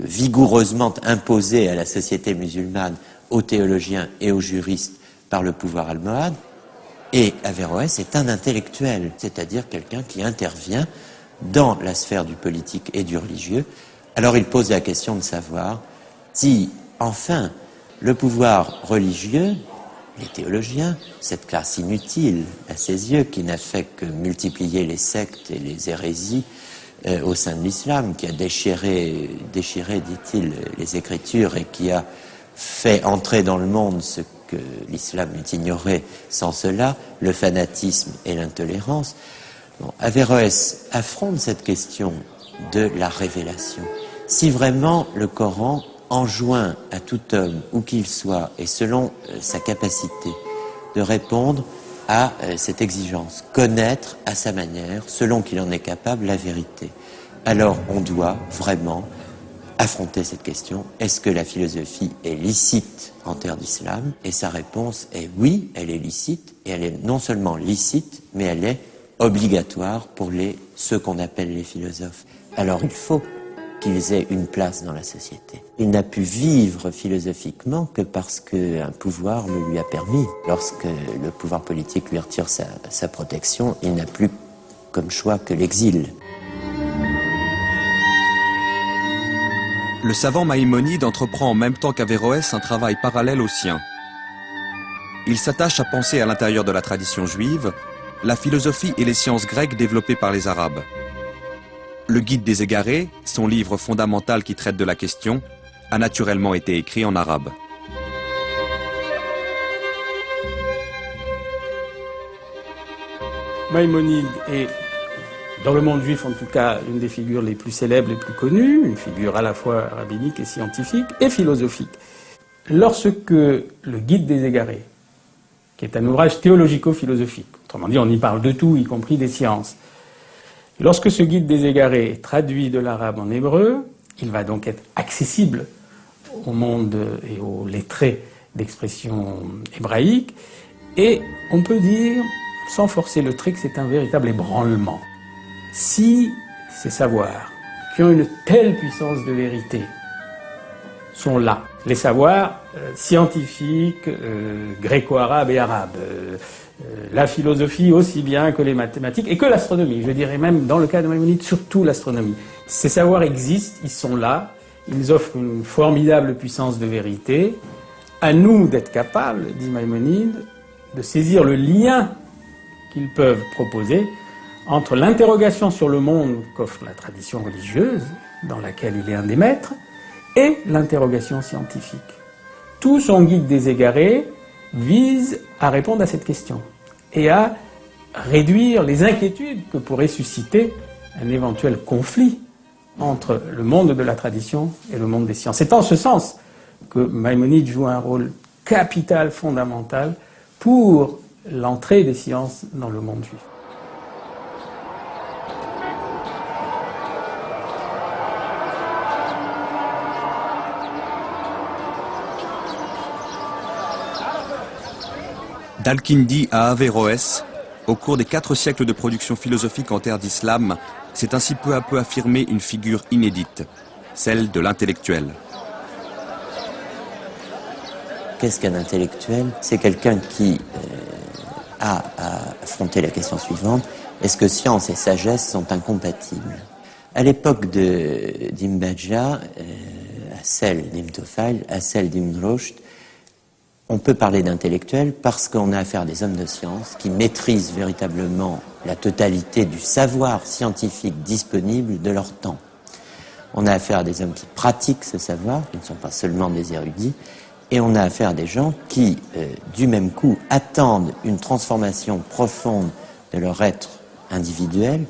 vigoureusement imposée à la société musulmane, aux théologiens et aux juristes par le pouvoir almohade. Et Averroès est un intellectuel, c'est-à-dire quelqu'un qui intervient dans la sphère du politique et du religieux. Alors il pose la question de savoir si, enfin, le pouvoir religieux, les théologiens, cette classe inutile à ses yeux, qui n'a fait que multiplier les sectes et les hérésies au sein de l'islam, qui a déchiré, dit-il, les Écritures et qui a fait entrer dans le monde ce que l'islam eût ignoré sans cela, le fanatisme et l'intolérance. Bon, Averroès affronte cette question de la révélation. Si vraiment le Coran enjoint à tout homme, où qu'il soit, et selon sa capacité, de répondre à cette exigence, connaître à sa manière, selon qu'il en est capable, la vérité, alors on doit vraiment affronter cette question. Est-ce que la philosophie est licite en terre d'islam? Et sa réponse est oui, elle est licite, et elle est non seulement licite, mais elle est obligatoire pour ceux qu'on appelle les philosophes. Alors il faut qu'ils aient une place dans la société. Il n'a pu vivre philosophiquement que parce qu'un pouvoir le lui a permis. Lorsque le pouvoir politique lui retire sa protection, il n'a plus comme choix que l'exil. Le savant Maïmonide entreprend en même temps qu'Averroès un travail parallèle au sien. Il s'attache à penser à l'intérieur de la tradition juive la philosophie et les sciences grecques développées par les Arabes. Le Guide des égarés, son livre fondamental qui traite de la question, a naturellement été écrit en arabe. Maïmonide est, dans le monde juif en tout cas, une des figures les plus célèbres, les plus connues, une figure à la fois rabbinique et scientifique et philosophique. Lorsque le Guide des égarés, qui est un ouvrage théologico-philosophique, autrement dit on y parle de tout, y compris des sciences, lorsque ce Guide des égarés est traduit de l'arabe en hébreu, il va donc être accessible au monde et aux lettrés d'expression hébraïque, et on peut dire, sans forcer le trait, que c'est un véritable ébranlement. Si ces savoirs, qui ont une telle puissance de vérité, sont là, les savoirs scientifiques, gréco-arabes et arabes, la philosophie aussi bien que les mathématiques et que l'astronomie, je dirais même dans le cas de Maïmonide, surtout l'astronomie. Ces savoirs existent, ils sont là, ils offrent une formidable puissance de vérité. À nous d'être capables, dit Maïmonide, de saisir le lien qu'ils peuvent proposer entre l'interrogation sur le monde qu'offre la tradition religieuse, dans laquelle il est un des maîtres, et l'interrogation scientifique. Tout son Guide des égarés vise à répondre à cette question et à réduire les inquiétudes que pourrait susciter un éventuel conflit entre le monde de la tradition et le monde des sciences. C'est en ce sens que Maïmonide joue un rôle capital, fondamental, pour l'entrée des sciences dans le monde juif. D'Al-Kindi à Averroès, au cours des 4 siècles de production philosophique en terre d'islam, s'est ainsi peu à peu affirmée une figure inédite, celle de l'intellectuel. Qu'est-ce qu'un intellectuel? C'est quelqu'un qui a à affronter la question suivante: est-ce que science et sagesse sont incompatibles? À l'époque d'Ibn Bajjah, à celle d'Ibn Tufayl, à celle d'Ibn Rushd, on peut parler d'intellectuels parce qu'on a affaire à des hommes de science qui maîtrisent véritablement la totalité du savoir scientifique disponible de leur temps. On a affaire à des hommes qui pratiquent ce savoir, qui ne sont pas seulement des érudits, et on a affaire à des gens qui, du même coup, attendent une transformation profonde de leur être individuel,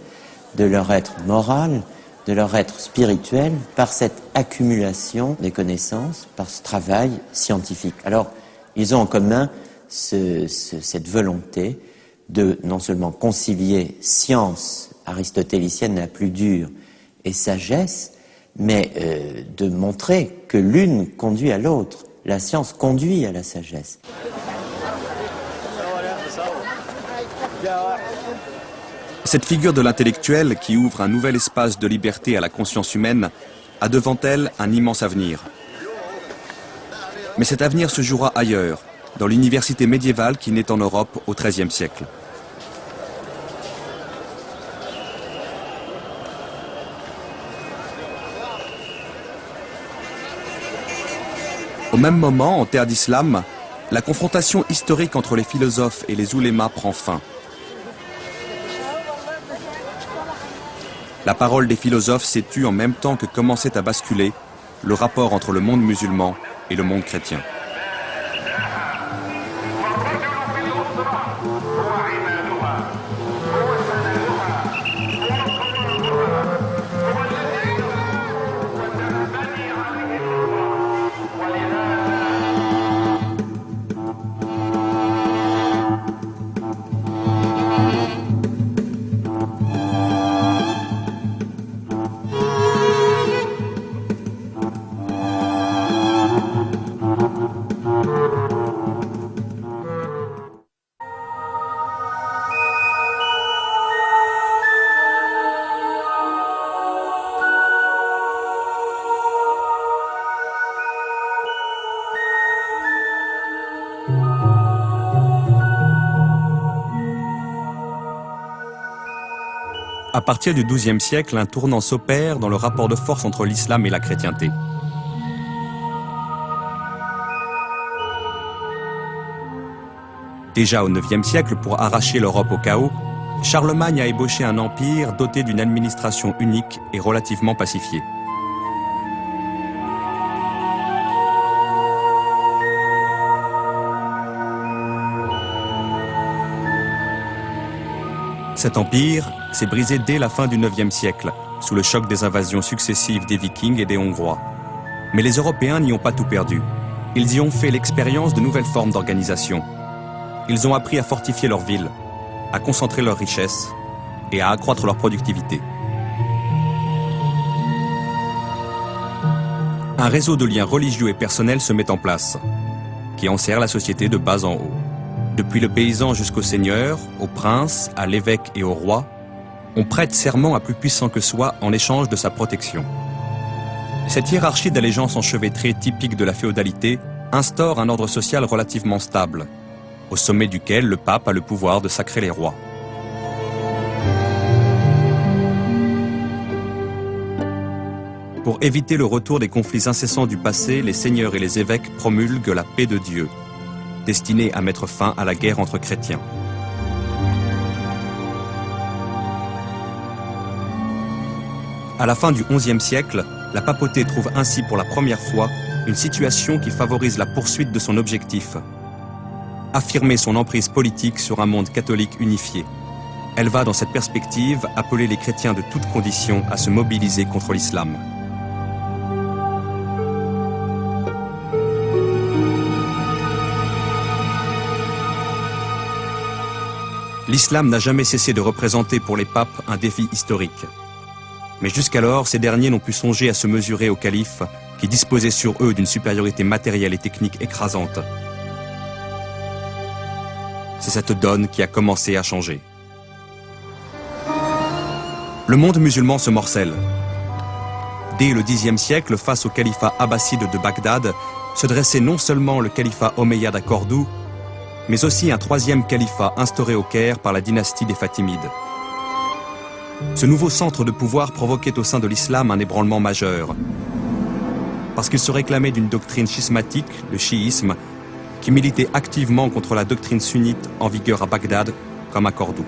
de leur être moral, de leur être spirituel, par cette accumulation des connaissances, par ce travail scientifique. Alors, ils ont en commun cette volonté de non seulement concilier science aristotélicienne la plus dure et sagesse, mais de montrer que l'une conduit à l'autre. La science conduit à la sagesse. Cette figure de l'intellectuel qui ouvre un nouvel espace de liberté à la conscience humaine a devant elle un immense avenir. Mais cet avenir se jouera ailleurs, dans l'université médiévale qui naît en Europe au XIIIe siècle. Au même moment, en terre d'islam, la confrontation historique entre les philosophes et les oulémas prend fin. La parole des philosophes s'est tue en même temps que commençait à basculer le rapport entre le monde musulman et le monde chrétien. À partir du XIIe siècle, un tournant s'opère dans le rapport de force entre l'islam et la chrétienté. Déjà au IXe siècle, pour arracher l'Europe au chaos, Charlemagne a ébauché un empire doté d'une administration unique et relativement pacifiée. Cet empire s'est brisé dès la fin du IXe siècle, sous le choc des invasions successives des Vikings et des Hongrois. Mais les Européens n'y ont pas tout perdu. Ils y ont fait l'expérience de nouvelles formes d'organisation. Ils ont appris à fortifier leurs villes, à concentrer leurs richesses et à accroître leur productivité. Un réseau de liens religieux et personnels se met en place, qui enserre la société de bas en haut. Depuis le paysan jusqu'au seigneur, au prince, à l'évêque et au roi, on prête serment à plus puissant que soi en échange de sa protection. Cette hiérarchie d'allégeance enchevêtrée typique de la féodalité instaure un ordre social relativement stable, au sommet duquel le pape a le pouvoir de sacrer les rois. Pour éviter le retour des conflits incessants du passé, les seigneurs et les évêques promulguent la paix de Dieu, destinée à mettre fin à la guerre entre chrétiens. À la fin du XIe siècle, la papauté trouve ainsi pour la première fois une situation qui favorise la poursuite de son objectif: affirmer son emprise politique sur un monde catholique unifié. Elle va, dans cette perspective, appeler les chrétiens de toutes conditions à se mobiliser contre l'islam. L'islam n'a jamais cessé de représenter pour les papes un défi historique. Mais jusqu'alors, ces derniers n'ont pu songer à se mesurer aux califes qui disposaient sur eux d'une supériorité matérielle et technique écrasante. C'est cette donne qui a commencé à changer. Le monde musulman se morcelle. Dès le Xe siècle, face au califat abbasside de Bagdad, se dressait non seulement le califat omeyyade à Cordoue, mais aussi un troisième califat instauré au Caire par la dynastie des Fatimides. Ce nouveau centre de pouvoir provoquait au sein de l'islam un ébranlement majeur, parce qu'il se réclamait d'une doctrine schismatique, le chiisme, qui militait activement contre la doctrine sunnite en vigueur à Bagdad comme à Cordoue.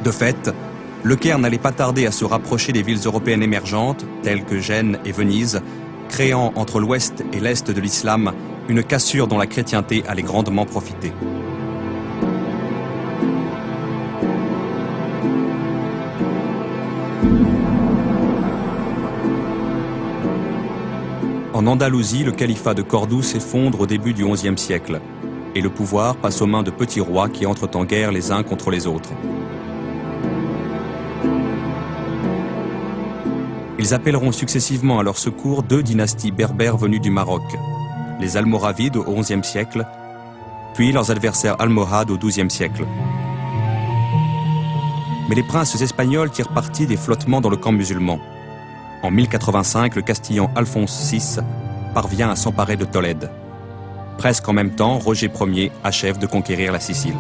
De fait, le Caire n'allait pas tarder à se rapprocher des villes européennes émergentes, telles que Gênes et Venise, créant entre l'ouest et l'est de l'islam une cassure dont la chrétienté allait grandement profiter. En Andalousie, le califat de Cordoue s'effondre au début du XIe siècle, et le pouvoir passe aux mains de petits rois qui entrent en guerre les uns contre les autres. Ils appelleront successivement à leur secours deux dynasties berbères venues du Maroc, les Almoravides au XIe siècle, puis leurs adversaires almohades au XIIe siècle. Mais les princes espagnols tirent parti des flottements dans le camp musulman. En 1085, le Castillan Alphonse VI parvient à s'emparer de Tolède. Presque en même temps, Roger Ier achève de conquérir la Sicile.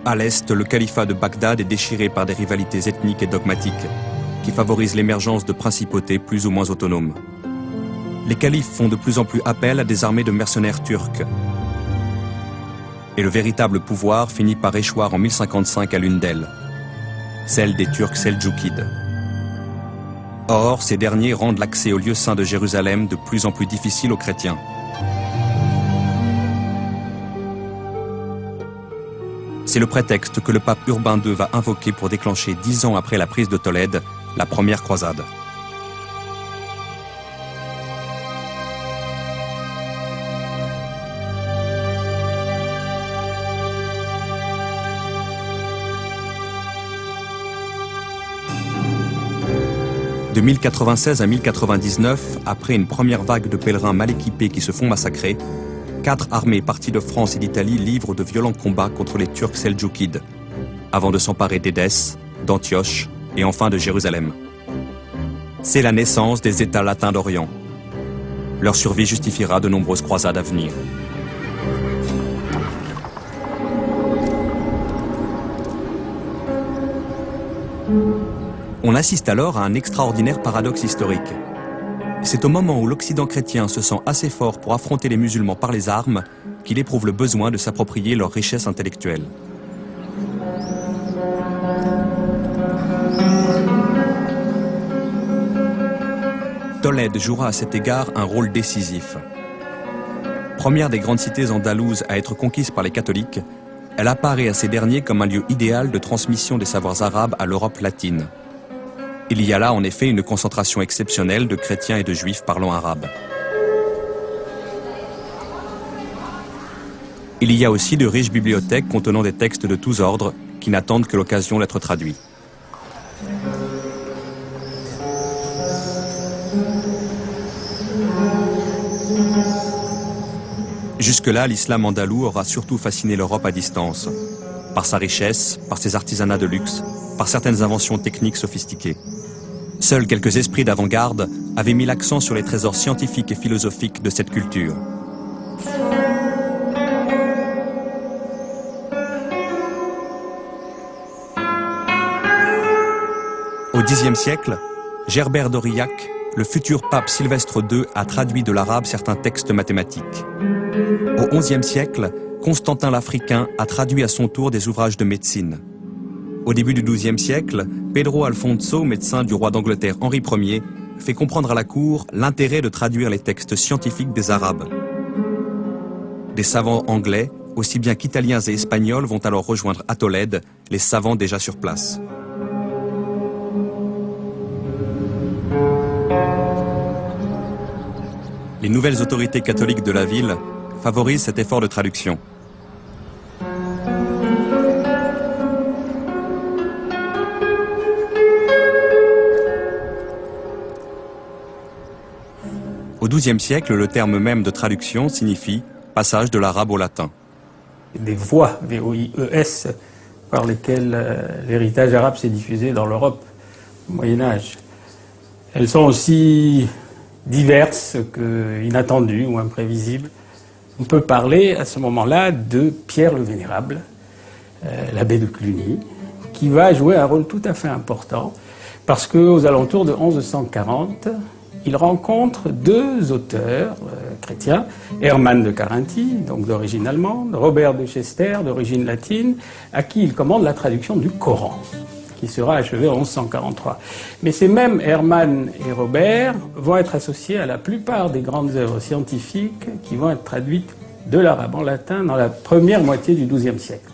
À l'est, le califat de Bagdad est déchiré par des rivalités ethniques et dogmatiques qui favorisent l'émergence de principautés plus ou moins autonomes. Les califes font de plus en plus appel à des armées de mercenaires turcs. Et le véritable pouvoir finit par échoir en 1055 à l'une d'elles, celle des Turcs seldjoukides. Or, ces derniers rendent l'accès au lieu saint de Jérusalem de plus en plus difficile aux chrétiens. C'est le prétexte que le pape Urbain II va invoquer pour déclencher 10 ans après la prise de Tolède, la première croisade. De 1096 à 1099, après une première vague de pèlerins mal équipés qui se font massacrer, 4 armées parties de France et d'Italie livrent de violents combats contre les Turcs seldjoukides, avant de s'emparer d'Édesse, d'Antioche et enfin de Jérusalem. C'est la naissance des États latins d'Orient. Leur survie justifiera de nombreuses croisades à venir. On assiste alors à un extraordinaire paradoxe historique. C'est au moment où l'Occident chrétien se sent assez fort pour affronter les musulmans par les armes qu'il éprouve le besoin de s'approprier leur richesse intellectuelle. Tolède jouera à cet égard un rôle décisif. Première des grandes cités andalouses à être conquise par les catholiques, elle apparaît à ces derniers comme un lieu idéal de transmission des savoirs arabes à l'Europe latine. Il y a là en effet une concentration exceptionnelle de chrétiens et de juifs parlant arabe. Il y a aussi de riches bibliothèques contenant des textes de tous ordres qui n'attendent que l'occasion d'être traduits. Jusque-là, l'islam andalou aura surtout fasciné l'Europe à distance, par sa richesse, par ses artisanats de luxe, par certaines inventions techniques sophistiquées. Seuls quelques esprits d'avant-garde avaient mis l'accent sur les trésors scientifiques et philosophiques de cette culture. Au Xe siècle, Gerbert d'Aurillac, le futur pape Sylvestre II, a traduit de l'arabe certains textes mathématiques. Au XIe siècle, Constantin l'Africain a traduit à son tour des ouvrages de médecine. Au début du XIIe siècle, Pedro Alfonso, médecin du roi d'Angleterre Henri Ier, fait comprendre à la cour l'intérêt de traduire les textes scientifiques des Arabes. Des savants anglais, aussi bien qu'italiens et espagnols, vont alors rejoindre à Tolède les savants déjà sur place. Les nouvelles autorités catholiques de la ville favorisent cet effort de traduction. Au XIIe siècle, le terme même de traduction signifie passage de l'arabe au latin. Des voies, V-O-I-E-S, par lesquelles l'héritage arabe s'est diffusé dans l'Europe au Moyen-Âge. Elles sont aussi diverses qu'inattendues ou imprévisibles. On peut parler à ce moment-là de Pierre le Vénérable, l'abbé de Cluny, qui va jouer un rôle tout à fait important parce qu'aux alentours de 1140, il rencontre deux auteurs chrétiens, Hermann de Carinthie, donc d'origine allemande, Robert de Chester, d'origine latine, à qui il commande la traduction du Coran, qui sera achevé en 1143. Mais ces mêmes Hermann et Robert vont être associés à la plupart des grandes œuvres scientifiques qui vont être traduites de l'arabe en latin dans la première moitié du XIIe siècle.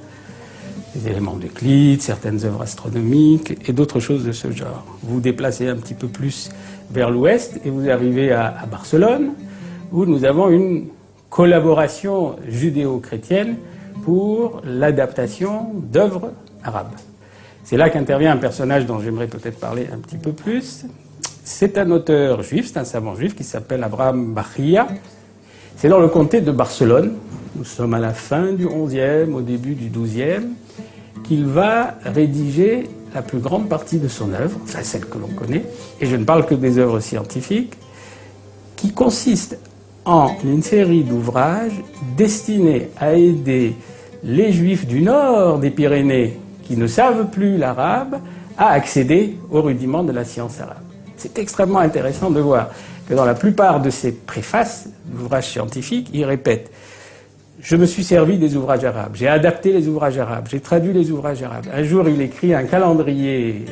Des éléments d'Euclide, certaines œuvres astronomiques et d'autres choses de ce genre. Vous vous déplacez un petit peu plus vers l'ouest et vous arrivez à Barcelone, où nous avons une collaboration judéo-chrétienne pour l'adaptation d'œuvres arabes. C'est là qu'intervient un personnage dont j'aimerais peut-être parler un petit peu plus. C'est un auteur juif, c'est un savant juif qui s'appelle Abraham Bahia. C'est dans le comté de Barcelone, nous sommes à la fin du XIe, au début du XIIe, qu'il va rédiger la plus grande partie de son œuvre, enfin celle que l'on connaît, et je ne parle que des œuvres scientifiques, qui consiste en une série d'ouvrages destinés à aider les Juifs du nord des Pyrénées qui ne savent plus l'arabe à accéder aux rudiments de la science arabe. C'est extrêmement intéressant de voir que dans la plupart de ces préfaces d'ouvrages scientifiques, il répète « Je me suis servi des ouvrages arabes, j'ai adapté les ouvrages arabes, j'ai traduit les ouvrages arabes. » Un jour, il écrit un calendrier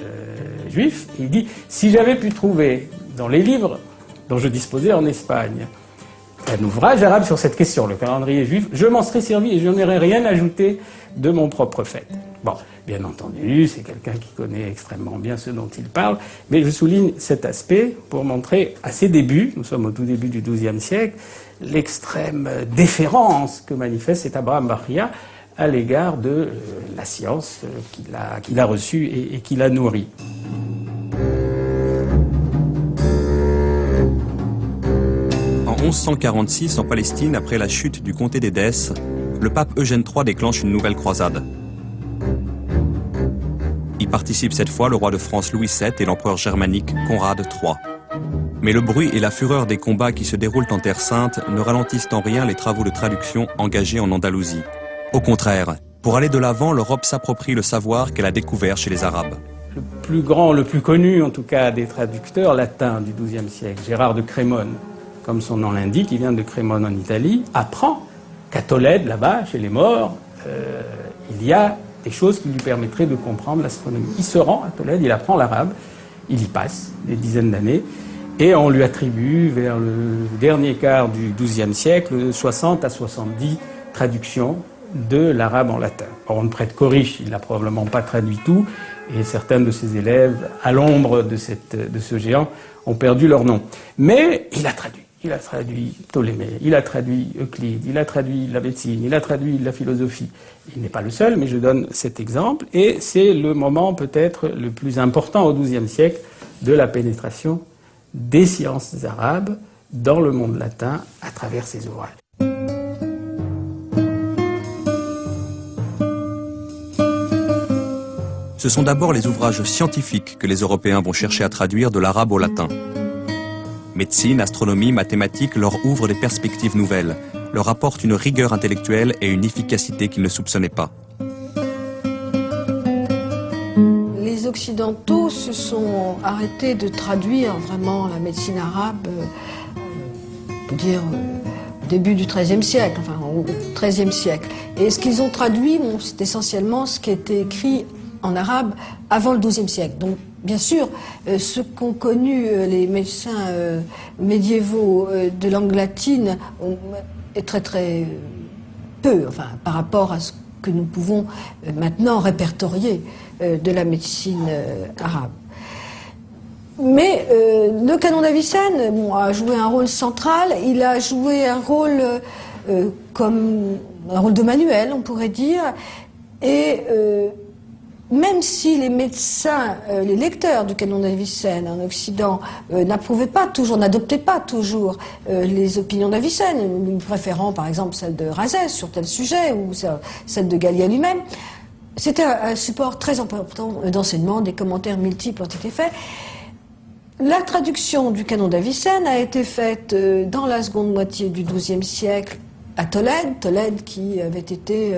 juif, et il dit « Si j'avais pu trouver dans les livres dont je disposais en Espagne un ouvrage arabe sur cette question, le calendrier juif, je m'en serais servi et je n'aurais rien ajouté de mon propre fait. » Bon, bien entendu, c'est quelqu'un qui connaît extrêmement bien ce dont il parle, mais je souligne cet aspect pour montrer à ses débuts, nous sommes au tout début du XIIe siècle, l'extrême déférence que manifeste cet Abraham Bahia à l'égard de la science qu'il a reçue et qu'il a nourrie. En 1146, en Palestine, après la chute du comté d'Édesse, le pape Eugène III déclenche une nouvelle croisade. Y participent cette fois le roi de France Louis VII et l'empereur germanique Conrad III. Mais le bruit et la fureur des combats qui se déroulent en Terre Sainte ne ralentissent en rien les travaux de traduction engagés en Andalousie. Au contraire, pour aller de l'avant, l'Europe s'approprie le savoir qu'elle a découvert chez les Arabes. Le plus grand, le plus connu en tout cas des traducteurs latins du XIIe siècle, Gérard de Crémone, comme son nom l'indique, il vient de Crémone en Italie, apprend qu'à Tolède, là-bas, chez les morts, il y a des choses qui lui permettraient de comprendre l'astronomie. Il se rend à Tolède, il apprend l'arabe, il y passe des dizaines d'années, et on lui attribue, vers le dernier quart du XIIe siècle, 60 à 70 traductions de l'arabe en latin. Or, on ne prête qu'au riche, il n'a probablement pas traduit tout, et certains de ses élèves, à l'ombre de ce géant, ont perdu leur nom. Mais il a traduit. Il a traduit Ptolémée, il a traduit Euclide, il a traduit la médecine, il a traduit la philosophie. Il n'est pas le seul, mais je donne cet exemple, et c'est le moment peut-être le plus important au XIIe siècle de la pénétration des sciences arabes dans le monde latin à travers ses ouvrages. Ce sont d'abord les ouvrages scientifiques que les Européens vont chercher à traduire de l'arabe au latin. Médecine, astronomie, mathématiques leur ouvrent des perspectives nouvelles, leur apportent une rigueur intellectuelle et une efficacité qu'ils ne soupçonnaient pas. Les Occidentaux se sont arrêtés de traduire vraiment la médecine arabe, on peut dire au début du XIIIe siècle, enfin au XIIIe siècle. Et ce qu'ils ont traduit, bon, c'est essentiellement ce qui était écrit en arabe avant le XIIe siècle. Donc, bien sûr, ce qu'ont connu les médecins médiévaux de langue latine est très très peu, enfin, par rapport à ce que nous pouvons maintenant répertorier de la médecine arabe. Mais le canon d'Avicenne a joué un rôle central. Il a joué un rôle comme un rôle de manuel, on pourrait dire, et même si les médecins, les lecteurs du canon d'Avicenne en Occident n'approuvaient pas toujours, n'adoptaient pas toujours les opinions d'Avicenne, préférant par exemple celle de Razès sur tel sujet ou celle de Gallia lui-même, c'était un support très important d'enseignement, des commentaires multiples ont été faits. La traduction du canon d'Avicenne a été faite dans la seconde moitié du XIIe siècle à Tolède qui avait été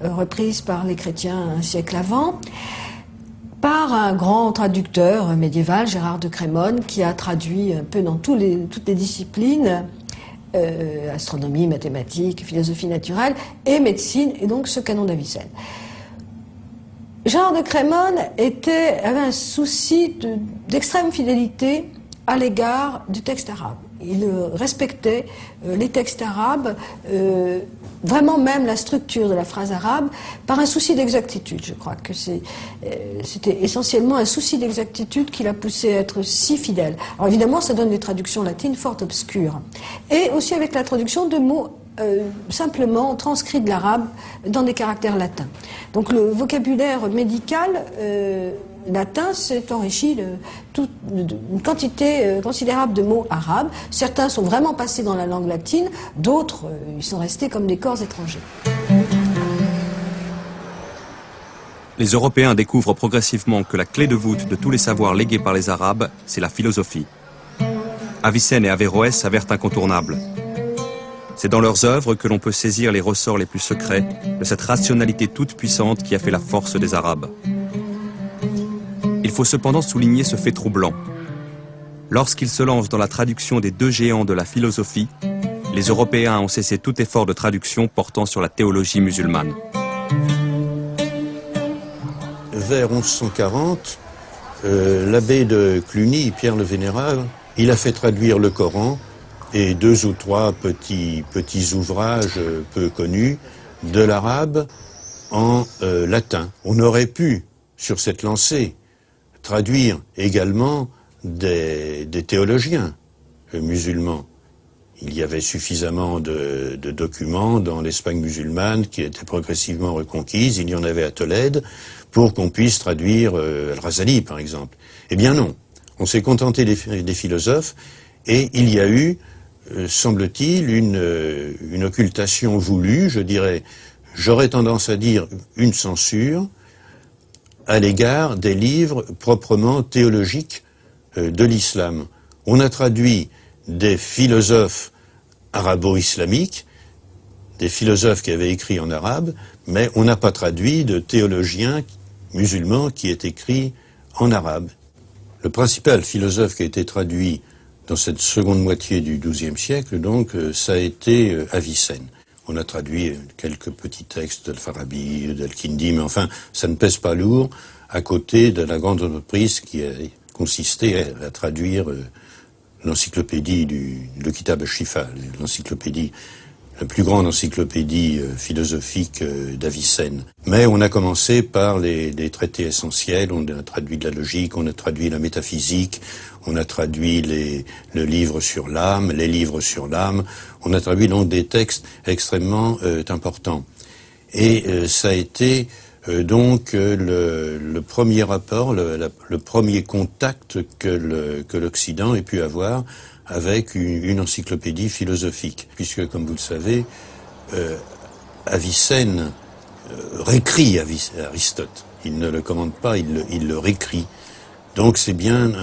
reprise par les chrétiens un siècle avant, par un grand traducteur médiéval, Gérard de Crémone, qui a traduit un peu dans toutes les disciplines, astronomie, mathématiques, philosophie naturelle et médecine, et donc ce canon d'Avicenne. Gérard de Crémone avait un souci d'extrême fidélité à l'égard du texte arabe. Il respectait les textes arabes, vraiment même la structure de la phrase arabe, par un souci d'exactitude. Je crois que c'était essentiellement un souci d'exactitude qui l'a poussé à être si fidèle. Alors évidemment, ça donne des traductions latines fort obscures. Et aussi avec la traduction de mots simplement transcrits de l'arabe dans des caractères latins. Donc le vocabulaire médical latin s'est enrichi d'une quantité considérable de mots arabes. Certains sont vraiment passés dans la langue latine, d'autres ils sont restés comme des corps étrangers. Les Européens découvrent progressivement que la clé de voûte de tous les savoirs légués par les Arabes, c'est la philosophie. Avicenne et Averroès s'avèrent incontournables. C'est dans leurs œuvres que l'on peut saisir les ressorts les plus secrets de cette rationalité toute puissante qui a fait la force des Arabes. Il faut cependant souligner ce fait troublant. Lorsqu'ils se lancent dans la traduction des deux géants de la philosophie, les Européens ont cessé tout effort de traduction portant sur la théologie musulmane. Vers 1140, l'abbé de Cluny, Pierre le Vénérable, il a fait traduire le Coran et 2 ou 3 petits ouvrages peu connus de l'arabe en latin. On aurait pu, sur cette lancée, traduire également des théologiens musulmans. Il y avait suffisamment de documents dans l'Espagne musulmane qui étaient progressivement reconquise, il y en avait à Tolède, pour qu'on puisse traduire Al-Razali, par exemple. Eh bien non, on s'est contenté des philosophes, et il y a eu, semble-t-il, une occultation voulue, je dirais, j'aurais tendance à dire une censure, à l'égard des livres proprement théologiques de l'islam. On a traduit des philosophes arabo-islamiques, des philosophes qui avaient écrit en arabe, mais on n'a pas traduit de théologiens musulmans qui aient écrit en arabe. Le principal philosophe qui a été traduit dans cette seconde moitié du XIIe siècle, donc, ça a été Avicenne. On a traduit quelques petits textes d'Al-Farabi, d'Al-Kindi, mais enfin, ça ne pèse pas lourd à côté de la grande entreprise qui a consisté à traduire l'encyclopédie le Kitab al-Shifa, l'encyclopédie, la plus grande encyclopédie philosophique d'Avicenne. Mais on a commencé par les traités essentiels, on a traduit de la logique, on a traduit la métaphysique, on a traduit le livre sur l'âme, les livres sur l'âme, on a traduit donc des textes extrêmement importants. Et ça a été donc le premier rapport, le premier contact que l'Occident ait pu avoir avec une encyclopédie philosophique, puisque, comme vous le savez, Avicenne réécrit Aristote. Il ne le commente pas, il le réécrit. Donc c'est bien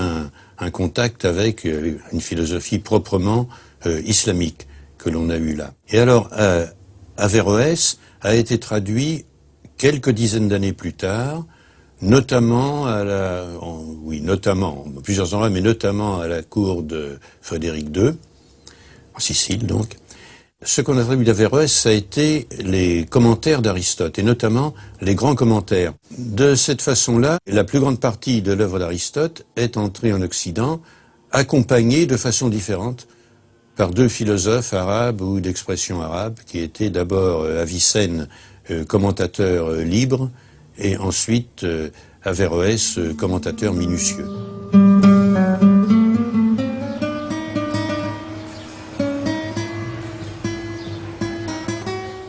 un contact avec une philosophie proprement islamique que l'on a eu là. Et alors, Averroès a été traduit quelques dizaines d'années plus tard, notamment plusieurs endroits, mais notamment à la cour de Frédéric II, en Sicile donc. Ce qu'on a traduit d'Averroès, ça a été les commentaires d'Aristote, et notamment les grands commentaires. De cette façon-là, la plus grande partie de l'œuvre d'Aristote est entrée en Occident, accompagnée de façon différente par deux philosophes arabes ou d'expression arabe, qui étaient d'abord Avicenne, commentateur libre, et ensuite Averroès, commentateur minutieux.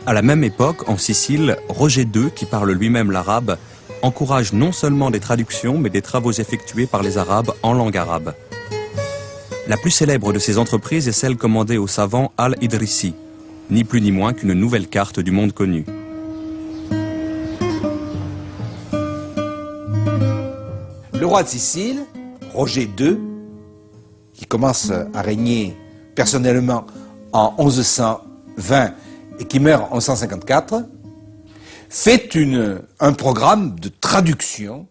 À la même époque, en Sicile, Roger II, qui parle lui-même l'arabe, encourage non seulement des traductions, mais des travaux effectués par les Arabes en langue arabe. La plus célèbre de ces entreprises est celle commandée au savant Al-Idrissi, ni plus ni moins qu'une nouvelle carte du monde connu. Le roi de Sicile, Roger II, qui commence à régner personnellement en 1120 et qui meurt en 1154, fait un programme de traduction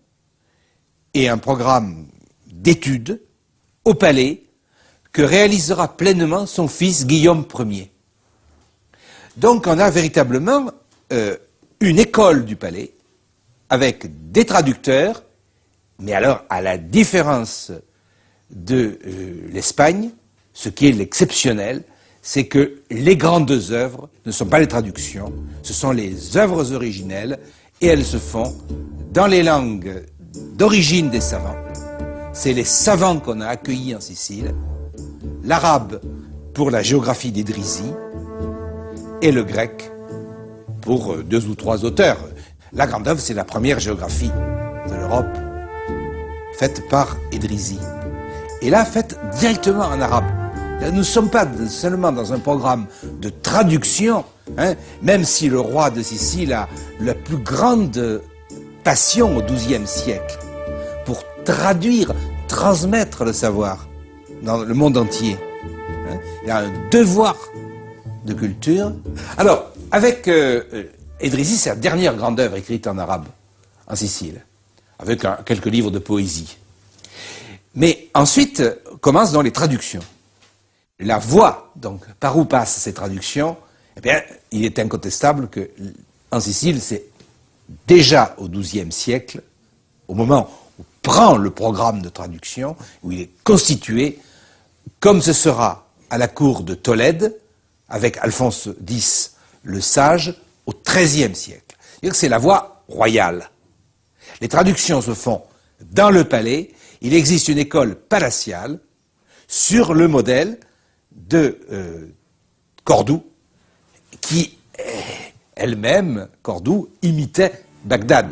et un programme d'études au palais que réalisera pleinement son fils Guillaume Ier. Donc on a véritablement une école du palais avec des traducteurs, mais alors à la différence de l'Espagne, ce qui est l'exceptionnel, c'est que les grandes œuvres ne sont pas les traductions, ce sont les œuvres originelles, et elles se font dans les langues d'origine des savants. C'est les savants qu'on a accueillis en Sicile, l'arabe pour la géographie d'Idrisi, et le grec pour deux ou trois auteurs. La grande œuvre, c'est la première géographie de l'Europe, faite par Idrisi. Et là, faite directement en arabe. Nous ne sommes pas seulement dans un programme de traduction, hein, même si le roi de Sicile a la plus grande passion au XIIe siècle pour traduire, transmettre le savoir dans le monde entier. Hein. Il a un devoir de culture. Alors, avec Idrisi, c'est la dernière grande œuvre écrite en arabe, en Sicile, avec quelques livres de poésie. Mais ensuite, commencent dans les traductions. La voie, donc, par où passent ces traductions, eh bien, il est incontestable que, en Sicile, c'est déjà au XIIe siècle, au moment où prend le programme de traduction, où il est constitué, comme ce sera à la cour de Tolède, avec Alphonse X, le sage, au XIIIe siècle. C'est-à-dire que c'est la voie royale. Les traductions se font dans le palais. Il existe une école palatiale sur le modèle de Cordoue, qui elle-même, Cordoue, imitait Bagdad.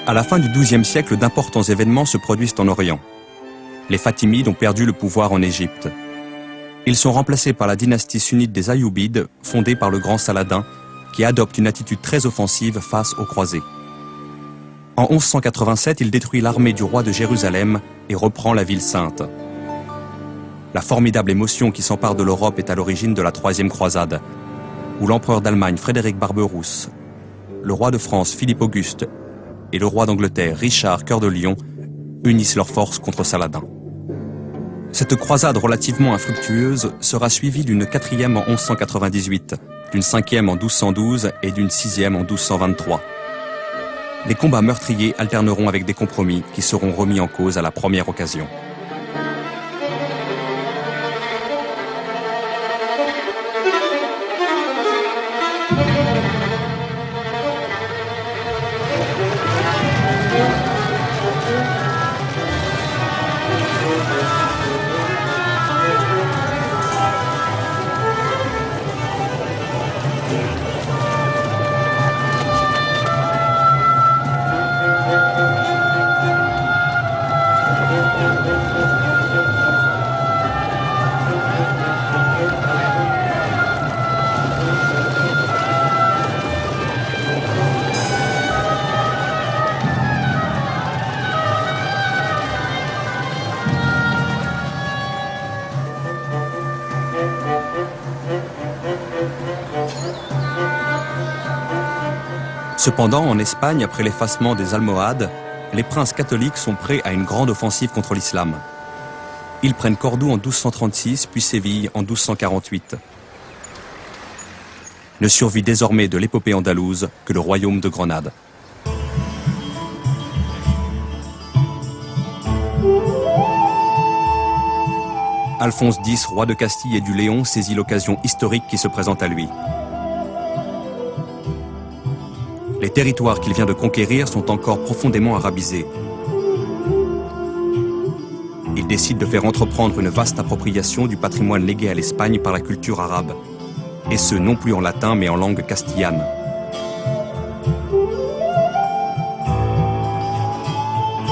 À la fin du XIIe siècle, d'importants événements se produisent en Orient. Les Fatimides ont perdu le pouvoir en Égypte. Ils sont remplacés par la dynastie sunnite des Ayyoubides, fondée par le grand Saladin, qui adopte une attitude très offensive face aux croisés. En 1187, il détruit l'armée du roi de Jérusalem et reprend la ville sainte. La formidable émotion qui s'empare de l'Europe est à l'origine de la Troisième Croisade, où l'empereur d'Allemagne Frédéric Barberousse, le roi de France Philippe Auguste et le roi d'Angleterre Richard Cœur de Lion unissent leurs forces contre Saladin. Cette croisade relativement infructueuse sera suivie d'une 4e en 1198, d'une 5e en 1212 et d'une 6e en 1223. Les combats meurtriers alterneront avec des compromis qui seront remis en cause à la première occasion. Cependant, en Espagne, après l'effacement des Almohades, les princes catholiques sont prêts à une grande offensive contre l'islam. Ils prennent Cordoue en 1236, puis Séville en 1248. Ne survit désormais de l'épopée andalouse que le royaume de Grenade. Alphonse X, roi de Castille et du Léon, saisit l'occasion historique qui se présente à lui. Les territoires qu'il vient de conquérir sont encore profondément arabisés. Il décide de faire entreprendre une vaste appropriation du patrimoine légué à l'Espagne par la culture arabe, et ce non plus en latin mais en langue castillane.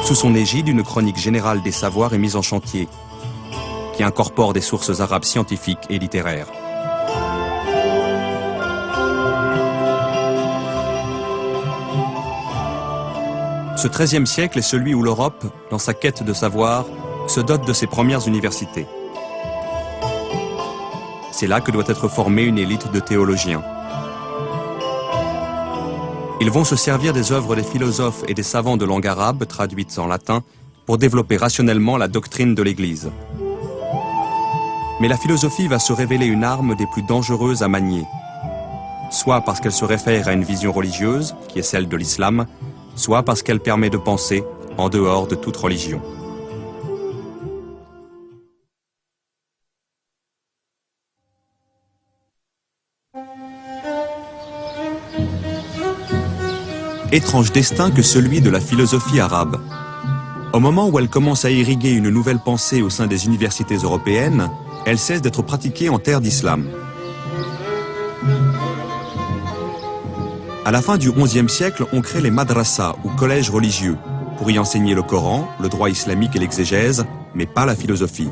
Sous son égide, une chronique générale des savoirs est mise en chantier, qui incorpore des sources arabes scientifiques et littéraires. Ce XIIIe siècle est celui où l'Europe, dans sa quête de savoir, se dote de ses premières universités. C'est là que doit être formée une élite de théologiens. Ils vont se servir des œuvres des philosophes et des savants de langue arabe, traduites en latin, pour développer rationnellement la doctrine de l'Église. Mais la philosophie va se révéler une arme des plus dangereuses à manier, soit parce qu'elle se réfère à une vision religieuse, qui est celle de l'islam, soit parce qu'elle permet de penser en dehors de toute religion. Étrange destin que celui de la philosophie arabe. Au moment où elle commence à irriguer une nouvelle pensée au sein des universités européennes, elle cesse d'être pratiquée en terre d'islam. À la fin du XIe siècle, on crée les madrasas, ou collèges religieux, pour y enseigner le Coran, le droit islamique et l'exégèse, mais pas la philosophie.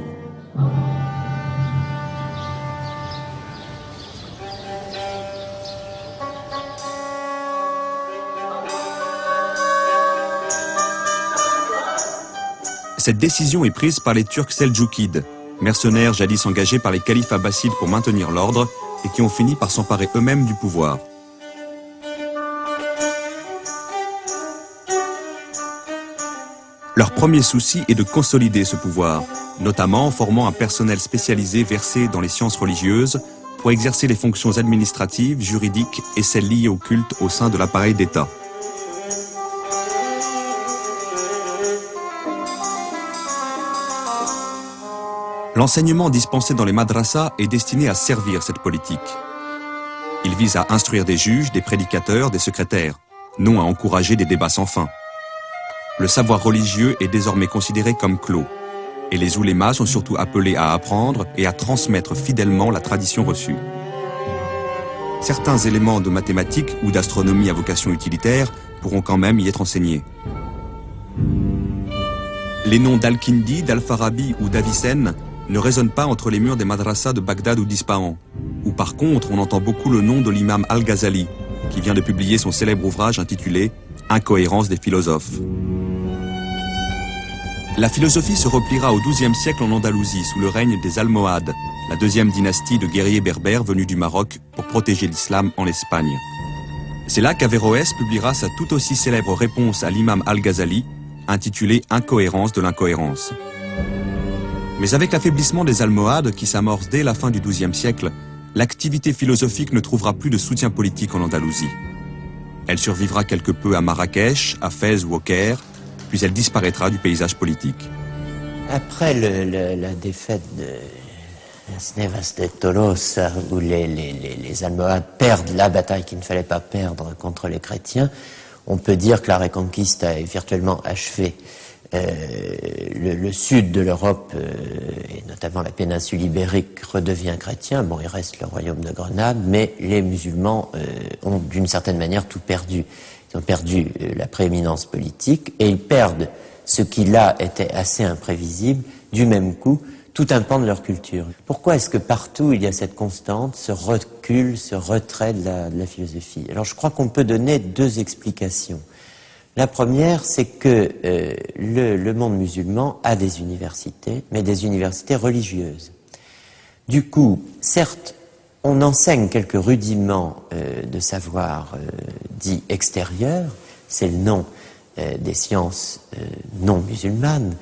Cette décision est prise par les Turcs seldjoukides, mercenaires jadis engagés par les califes abbassides pour maintenir l'ordre et qui ont fini par s'emparer eux-mêmes du pouvoir. Leur premier souci est de consolider ce pouvoir, notamment en formant un personnel spécialisé versé dans les sciences religieuses pour exercer les fonctions administratives, juridiques et celles liées au culte au sein de l'appareil d'État. L'enseignement dispensé dans les madrasas est destiné à servir cette politique. Il vise à instruire des juges, des prédicateurs, des secrétaires, non à encourager des débats sans fin. Le savoir religieux est désormais considéré comme clos, et les oulémas sont surtout appelés à apprendre et à transmettre fidèlement la tradition reçue. Certains éléments de mathématiques ou d'astronomie à vocation utilitaire pourront quand même y être enseignés. Les noms d'Al-Kindi, d'Al-Farabi ou d'Avicenne ne résonne pas entre les murs des madrasas de Bagdad ou d'Ispahan, où par contre on entend beaucoup le nom de l'imam Al-Ghazali, qui vient de publier son célèbre ouvrage intitulé « Incohérence des philosophes ». La philosophie se repliera au XIIe siècle en Andalousie sous le règne des Almohades, la deuxième dynastie de guerriers berbères venus du Maroc pour protéger l'islam en Espagne. C'est là qu'Averroès publiera sa tout aussi célèbre réponse à l'imam Al-Ghazali, intitulée « Incohérence de l'incohérence ». Mais avec l'affaiblissement des Almohades qui s'amorce dès la fin du XIIe siècle, l'activité philosophique ne trouvera plus de soutien politique en Andalousie. Elle survivra quelque peu à Marrakech, à Fès ou au Caire, puis elle disparaîtra du paysage politique. Après la défaite de Las Nevas de Tolosa, où les Almohades perdent la bataille qu'il ne fallait pas perdre contre les chrétiens, on peut dire que la Reconquista est virtuellement achevée. Le sud de l'Europe, et notamment la péninsule ibérique, redevient chrétien. Bon, il reste le royaume de Grenade, mais les musulmans ont d'une certaine manière tout perdu. Ils ont perdu la prééminence politique et ils perdent ce qui là était assez imprévisible, du même coup, tout un pan de leur culture. Pourquoi est-ce que partout il y a cette constante, ce recul, ce retrait de la philosophie? Alors je crois qu'on peut donner deux explications. La première, c'est que le monde musulman a des universités, mais des universités religieuses. Du coup, certes, on enseigne quelques rudiments de savoir dits extérieurs, c'est le nom des sciences non musulmanes,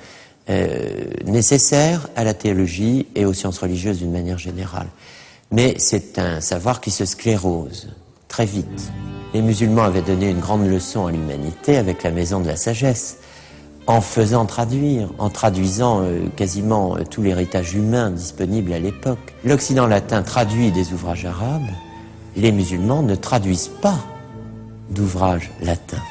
nécessaires à la théologie et aux sciences religieuses d'une manière générale. Mais c'est un savoir qui se sclérose très vite. Les musulmans avaient donné une grande leçon à l'humanité avec la maison de la sagesse, en faisant traduire, en traduisant quasiment tout l'héritage humain disponible à l'époque. L'Occident latin traduit des ouvrages arabes, les musulmans ne traduisent pas d'ouvrages latins.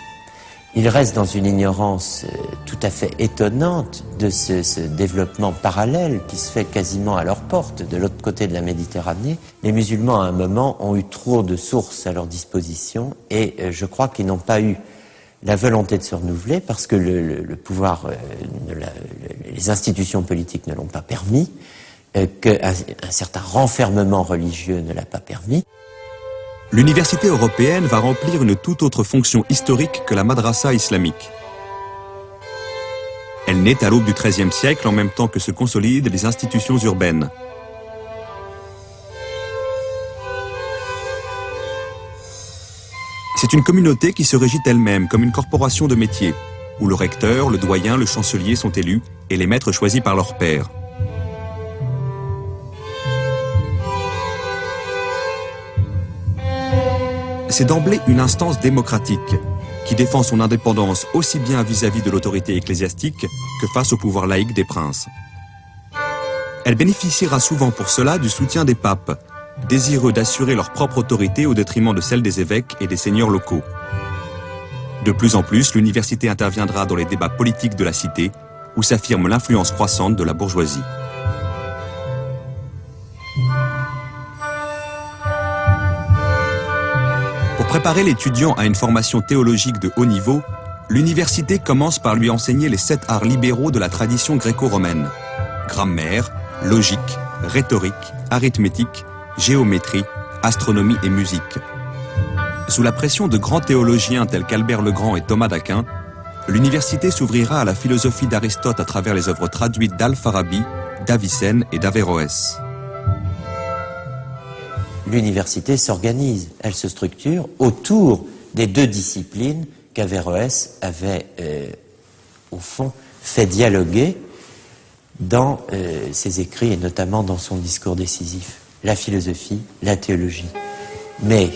Ils restent dans une ignorance tout à fait étonnante de ce développement parallèle qui se fait quasiment à leur porte, de l'autre côté de la Méditerranée. Les musulmans, à un moment, ont eu trop de sources à leur disposition et je crois qu'ils n'ont pas eu la volonté de se renouveler parce que le pouvoir, les institutions politiques ne l'ont pas permis, qu'un certain renfermement religieux ne l'a pas permis. L'université européenne va remplir une toute autre fonction historique que la madrasa islamique. Elle naît à l'aube du XIIIe siècle en même temps que se consolident les institutions urbaines. C'est une communauté qui se régit elle-même comme une corporation de métiers, où le recteur, le doyen, le chancelier sont élus et les maîtres choisis par leur pairs. C'est d'emblée une instance démocratique qui défend son indépendance aussi bien vis-à-vis de l'autorité ecclésiastique que face au pouvoir laïque des princes. Elle bénéficiera souvent pour cela du soutien des papes, désireux d'assurer leur propre autorité au détriment de celle des évêques et des seigneurs locaux. De plus en plus, l'université interviendra dans les débats politiques de la cité, où s'affirme l'influence croissante de la bourgeoisie. Pour préparer l'étudiant à une formation théologique de haut niveau, l'université commence par lui enseigner les 7 arts libéraux de la tradition gréco-romaine. Grammaire, logique, rhétorique, arithmétique, géométrie, astronomie et musique. Sous la pression de grands théologiens tels qu'Albert le Grand et Thomas d'Aquin, l'université s'ouvrira à la philosophie d'Aristote à travers les œuvres traduites d'Al-Farabi, d'Avicenne et d'Averroès. L'université s'organise, elle se structure autour des deux disciplines qu'Averroès avait, au fond, fait dialoguer dans ses écrits et notamment dans son discours décisif. La philosophie, la théologie. Mais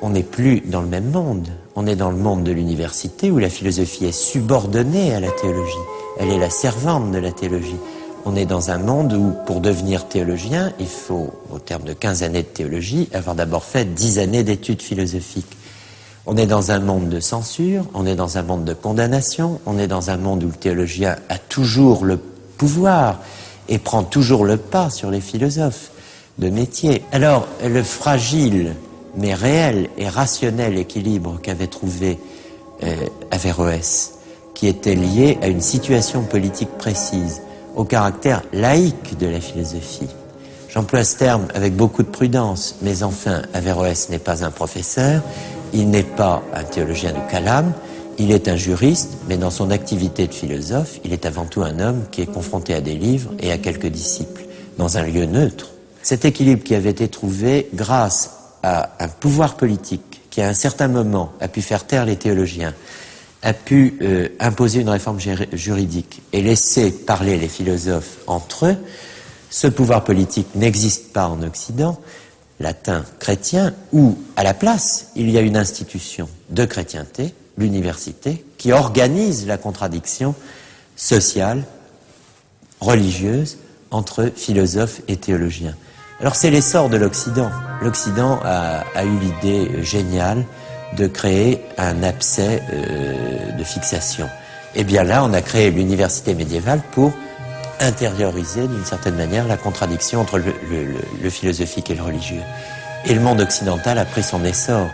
on n'est plus dans le même monde. On est dans le monde de l'université où la philosophie est subordonnée à la théologie. Elle est la servante de la théologie. On est dans un monde où, pour devenir théologien, il faut, au terme de 15 années de théologie, avoir d'abord fait 10 années d'études philosophiques. On est dans un monde de censure, on est dans un monde de condamnation, on est dans un monde où le théologien a toujours le pouvoir et prend toujours le pas sur les philosophes de métier. Alors, le fragile, mais réel et rationnel équilibre qu'avait trouvé Averroès, qui était lié à une situation politique précise, au caractère laïque de la philosophie. J'emploie ce terme avec beaucoup de prudence, mais enfin, Averroès n'est pas un professeur, il n'est pas un théologien du calame, il est un juriste, mais dans son activité de philosophe, il est avant tout un homme qui est confronté à des livres et à quelques disciples, dans un lieu neutre. Cet équilibre qui avait été trouvé grâce à un pouvoir politique qui, à un certain moment, a pu faire taire les théologiens, a pu imposer une réforme juridique et laisser parler les philosophes entre eux, ce pouvoir politique n'existe pas en Occident, latin, chrétien, où, à la place, il y a une institution de chrétienté, l'université, qui organise la contradiction sociale, religieuse, entre philosophes et théologiens. Alors c'est l'essor de l'Occident. L'Occident a eu l'idée géniale de créer un abcès de fixation. Et bien là, on a créé l'université médiévale pour intérioriser d'une certaine manière la contradiction entre le philosophique et le religieux. Et le monde occidental a pris son essor.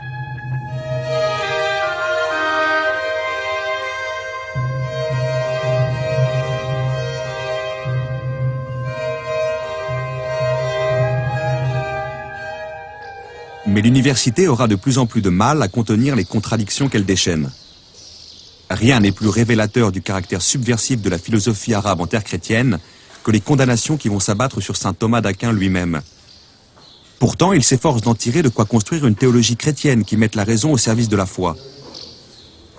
Mais l'université aura de plus en plus de mal à contenir les contradictions qu'elle déchaîne. Rien n'est plus révélateur du caractère subversif de la philosophie arabe en terre chrétienne que les condamnations qui vont s'abattre sur saint Thomas d'Aquin lui-même. Pourtant, il s'efforce d'en tirer de quoi construire une théologie chrétienne qui mette la raison au service de la foi.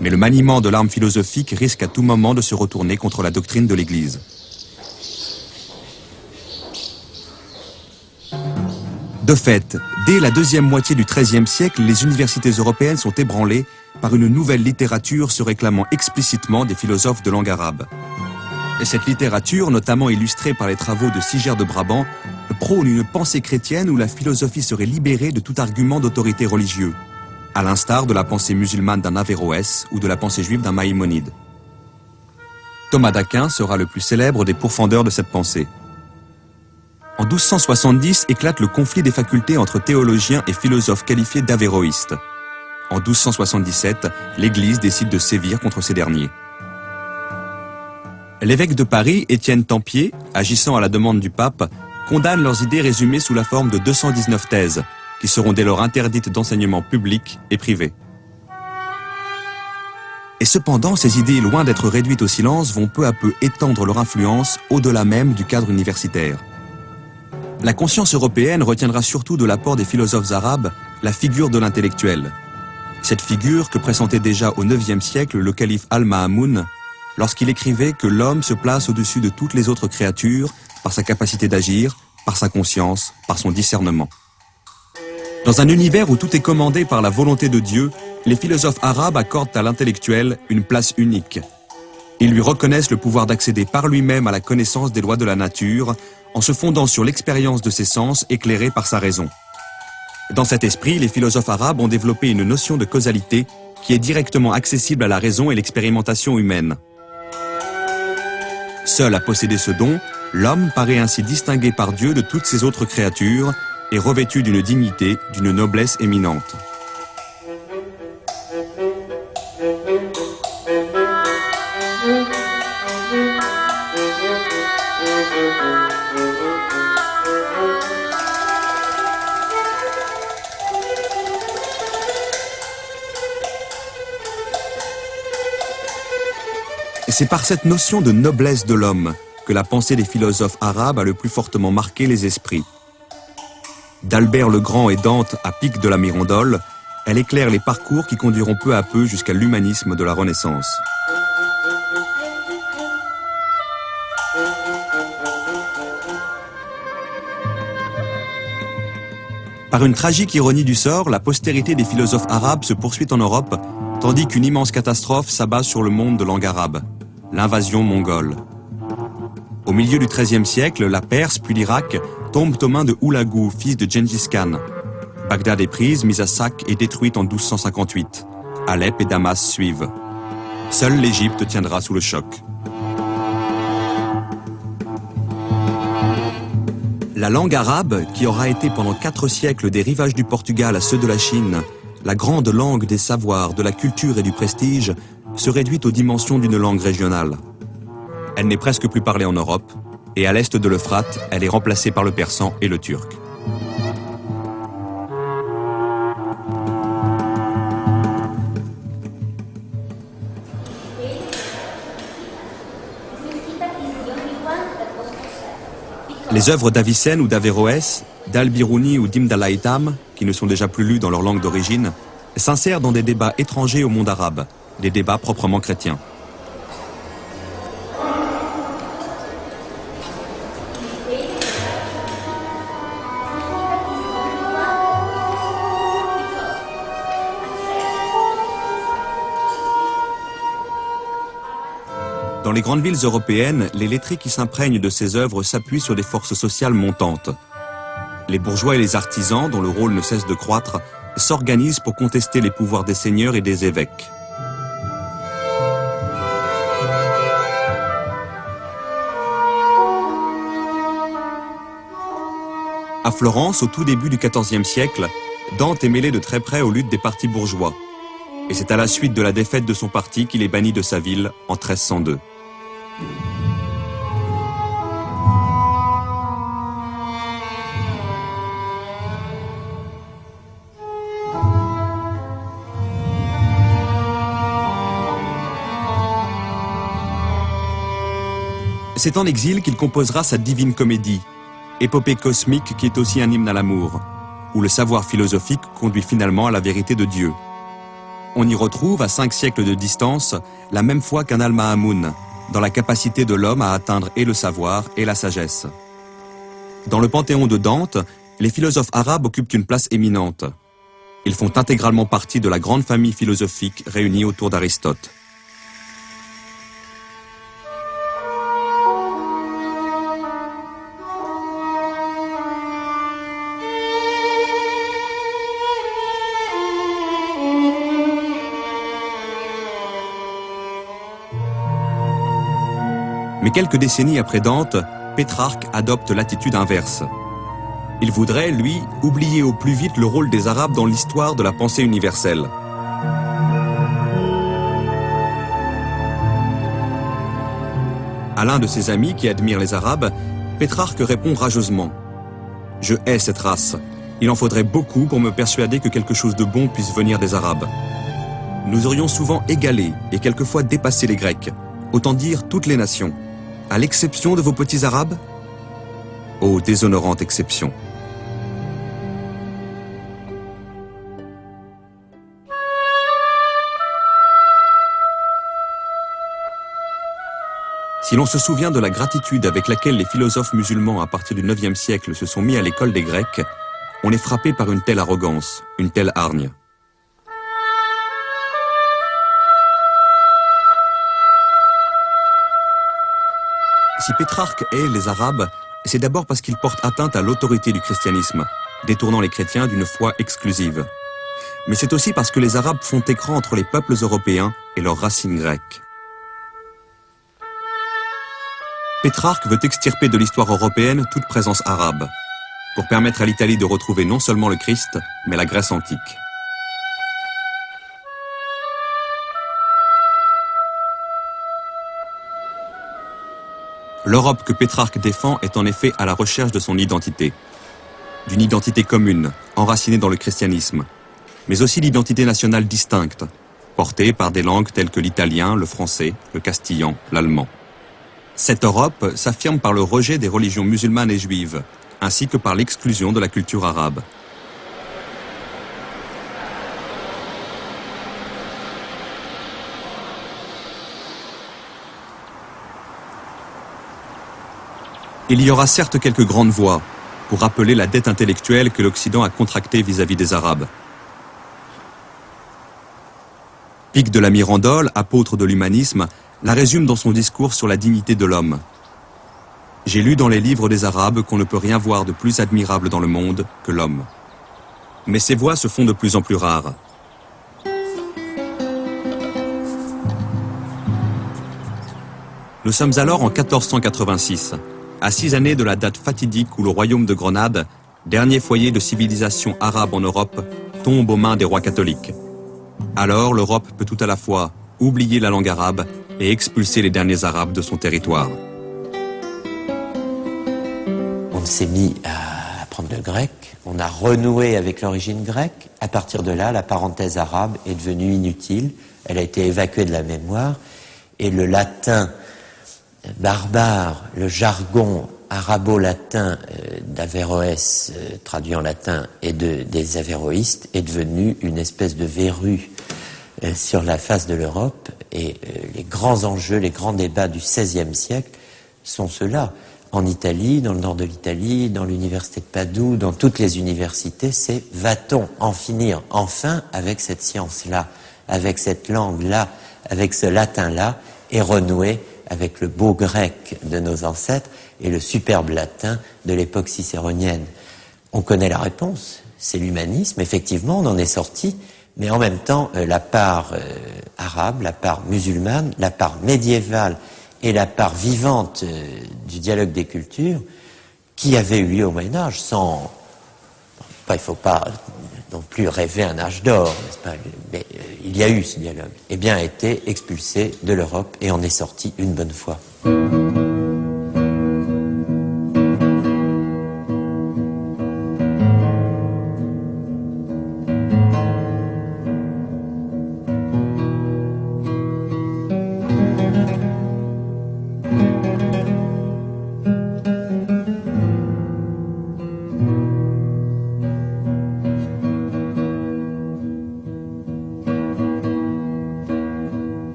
Mais le maniement de l'arme philosophique risque à tout moment de se retourner contre la doctrine de l'Église. De fait, dès la deuxième moitié du XIIIe siècle, les universités européennes sont ébranlées par une nouvelle littérature se réclamant explicitement des philosophes de langue arabe. Et cette littérature, notamment illustrée par les travaux de Siger de Brabant, prône une pensée chrétienne où la philosophie serait libérée de tout argument d'autorité religieux, à l'instar de la pensée musulmane d'un Averroès ou de la pensée juive d'un Maïmonide. Thomas d'Aquin sera le plus célèbre des pourfendeurs de cette pensée. En 1270 éclate le conflit des facultés entre théologiens et philosophes qualifiés d'avéroïstes. En 1277, l'Église décide de sévir contre ces derniers. L'évêque de Paris, Étienne Tempier, agissant à la demande du pape, condamne leurs idées résumées sous la forme de 219 thèses, qui seront dès lors interdites d'enseignement public et privé. Et cependant, ces idées, loin d'être réduites au silence, vont peu à peu étendre leur influence au-delà même du cadre universitaire. La conscience européenne retiendra surtout de l'apport des philosophes arabes la figure de l'intellectuel. Cette figure que pressentait déjà au IXe siècle le calife Al-Ma'amoun lorsqu'il écrivait que l'homme se place au-dessus de toutes les autres créatures par sa capacité d'agir, par sa conscience, par son discernement. Dans un univers où tout est commandé par la volonté de Dieu, les philosophes arabes accordent à l'intellectuel une place unique. Ils lui reconnaissent le pouvoir d'accéder par lui-même à la connaissance des lois de la nature, en se fondant sur l'expérience de ses sens éclairés par sa raison. Dans cet esprit, les philosophes arabes ont développé une notion de causalité qui est directement accessible à la raison et l'expérimentation humaine. Seul à posséder ce don, l'homme paraît ainsi distingué par Dieu de toutes ses autres créatures et revêtu d'une dignité, d'une noblesse éminente. Et c'est par cette notion de noblesse de l'homme que la pensée des philosophes arabes a le plus fortement marqué les esprits. D'Albert le Grand et Dante à Pic de la Mirandole, elle éclaire les parcours qui conduiront peu à peu jusqu'à l'humanisme de la Renaissance. Par une tragique ironie du sort, la postérité des philosophes arabes se poursuit en Europe, tandis qu'une immense catastrophe s'abat sur le monde de langue arabe, l'invasion mongole. Au milieu du XIIIe siècle, la Perse puis l'Irak tombent aux mains de Houlagou, fils de Gengis Khan. Bagdad est prise, mise à sac et détruite en 1258. Alep et Damas suivent. Seule l'Égypte tiendra sous le choc. La langue arabe, qui aura été pendant 4 siècles des rivages du Portugal à ceux de la Chine, la grande langue des savoirs, de la culture et du prestige, se réduit aux dimensions d'une langue régionale. Elle n'est presque plus parlée en Europe, et à l'est de l'Euphrate, elle est remplacée par le persan et le turc. Les œuvres d'Avicenne ou d'Averroès, d'Al-Biruni ou d'Ibn al-Haytham, qui ne sont déjà plus lues dans leur langue d'origine, s'insèrent dans des débats étrangers au monde arabe, des débats proprement chrétiens. Dans les grandes villes européennes, les lettrés qui s'imprègnent de ces œuvres s'appuient sur des forces sociales montantes. Les bourgeois et les artisans, dont le rôle ne cesse de croître, s'organisent pour contester les pouvoirs des seigneurs et des évêques. À Florence, au tout début du XIVe siècle, Dante est mêlé de très près aux luttes des partis bourgeois. Et c'est à la suite de la défaite de son parti qu'il est banni de sa ville en 1302. C'est en exil qu'il composera sa Divine Comédie, épopée cosmique qui est aussi un hymne à l'amour, où le savoir philosophique conduit finalement à la vérité de Dieu. On y retrouve, à 5 siècles de distance, la même foi qu'un Al-Ma'amoun, dans la capacité de l'homme à atteindre et le savoir et la sagesse. Dans le panthéon de Dante, les philosophes arabes occupent une place éminente. Ils font intégralement partie de la grande famille philosophique réunie autour d'Aristote. Mais quelques décennies après Dante, Pétrarque adopte l'attitude inverse. Il voudrait, lui, oublier au plus vite le rôle des Arabes dans l'histoire de la pensée universelle. À l'un de ses amis qui admire les Arabes, Pétrarque répond rageusement « Je hais cette race. Il en faudrait beaucoup pour me persuader que quelque chose de bon puisse venir des Arabes. Nous aurions souvent égalé et quelquefois dépassé les Grecs, autant dire toutes les nations. À l'exception de vos petits Arabes? Oh, déshonorante exception. Si l'on se souvient de la gratitude avec laquelle les philosophes musulmans à partir du IXe siècle se sont mis à l'école des Grecs, on est frappé par une telle arrogance, une telle hargne. Si Pétrarque hait les Arabes, c'est d'abord parce qu'ils portent atteinte à l'autorité du christianisme, détournant les chrétiens d'une foi exclusive. Mais c'est aussi parce que les Arabes font écran entre les peuples européens et leurs racines grecques. Pétrarque veut extirper de l'histoire européenne toute présence arabe, pour permettre à l'Italie de retrouver non seulement le Christ, mais la Grèce antique. L'Europe que Pétrarque défend est en effet à la recherche de son identité. D'une identité commune, enracinée dans le christianisme, mais aussi d'identité nationale distincte, portée par des langues telles que l'italien, le français, le castillan, l'allemand. Cette Europe s'affirme par le rejet des religions musulmanes et juives, ainsi que par l'exclusion de la culture arabe. Il y aura certes quelques grandes voix pour rappeler la dette intellectuelle que l'Occident a contractée vis-à-vis des Arabes. Pic de la Mirandole, apôtre de l'humanisme, la résume dans son discours sur la dignité de l'homme. J'ai lu dans les livres des Arabes qu'on ne peut rien voir de plus admirable dans le monde que l'homme. Mais ces voix se font de plus en plus rares. Nous sommes alors en 1486. À 6 années de la date fatidique où le royaume de Grenade, dernier foyer de civilisation arabe en Europe, tombe aux mains des rois catholiques. Alors l'Europe peut tout à la fois oublier la langue arabe et expulser les derniers Arabes de son territoire. on s'est mis à apprendre le grec, on a renoué avec l'origine grecque. À partir de là, la parenthèse arabe est devenue inutile, elle a été évacuée de la mémoire, et le latin barbare, le jargon arabo-latin d'Averroès, traduit en latin, et des avéroïstes, est devenu une espèce de verrue sur la face de l'Europe, et les grands enjeux, les grands débats du XVIe siècle sont ceux-là. En Italie, dans le nord de l'Italie, dans l'université de Padoue, dans toutes les universités, c'est va-t-on en finir enfin avec cette science-là, avec cette langue-là, avec ce latin-là, et renouer avec le beau grec de nos ancêtres et le superbe latin de l'époque cicéronienne. On connaît la réponse, c'est l'humanisme, effectivement, on en est sorti, mais en même temps, la part arabe, la part musulmane, la part médiévale et la part vivante du dialogue des cultures qui avait eu lieu au Moyen-Âge sans... il ne faut pas non plus rêver un âge d'or, n'est-ce pas, mais il y a eu ce dialogue, eh bien a été expulsé de l'Europe et en est sorti une bonne fois.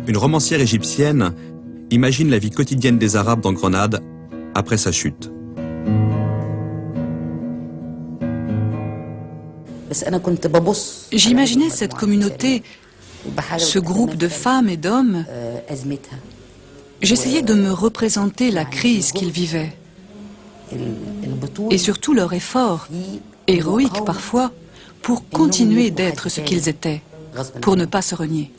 Une romancière égyptienne imagine la vie quotidienne des Arabes dans Grenade après sa chute. J'imaginais cette communauté, ce groupe de femmes et d'hommes. J'essayais de me représenter la crise qu'ils vivaient et surtout leur effort, héroïque parfois, pour continuer d'être ce qu'ils étaient, pour ne pas se renier.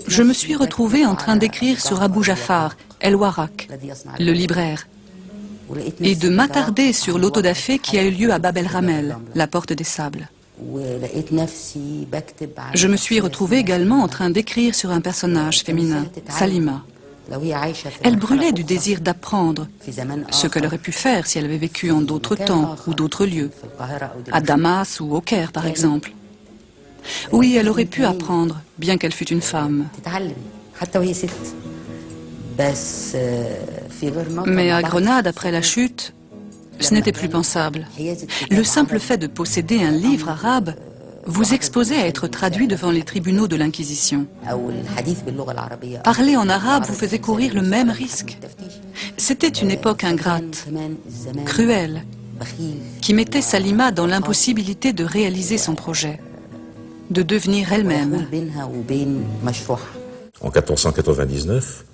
Je me suis retrouvée en train d'écrire sur Abou Jafar, El-Warraq, le libraire, et de m'attarder sur l'autodafé qui a eu lieu à Bab el-Ramel, la porte des sables. Je me suis retrouvée également en train d'écrire sur un personnage féminin, Salima. Elle brûlait du désir d'apprendre, ce qu'elle aurait pu faire si elle avait vécu en d'autres temps ou d'autres lieux, à Damas ou au Caire par exemple. Oui, elle aurait pu apprendre, bien qu'elle fût une femme. Mais à Grenade, après la chute, ce n'était plus pensable. Le simple fait de posséder un livre arabe vous exposait à être traduit devant les tribunaux de l'Inquisition. Parler en arabe vous faisait courir le même risque. C'était une époque ingrate, cruelle, qui mettait Salima dans l'impossibilité de réaliser son projet, de devenir elle-même. En 1499,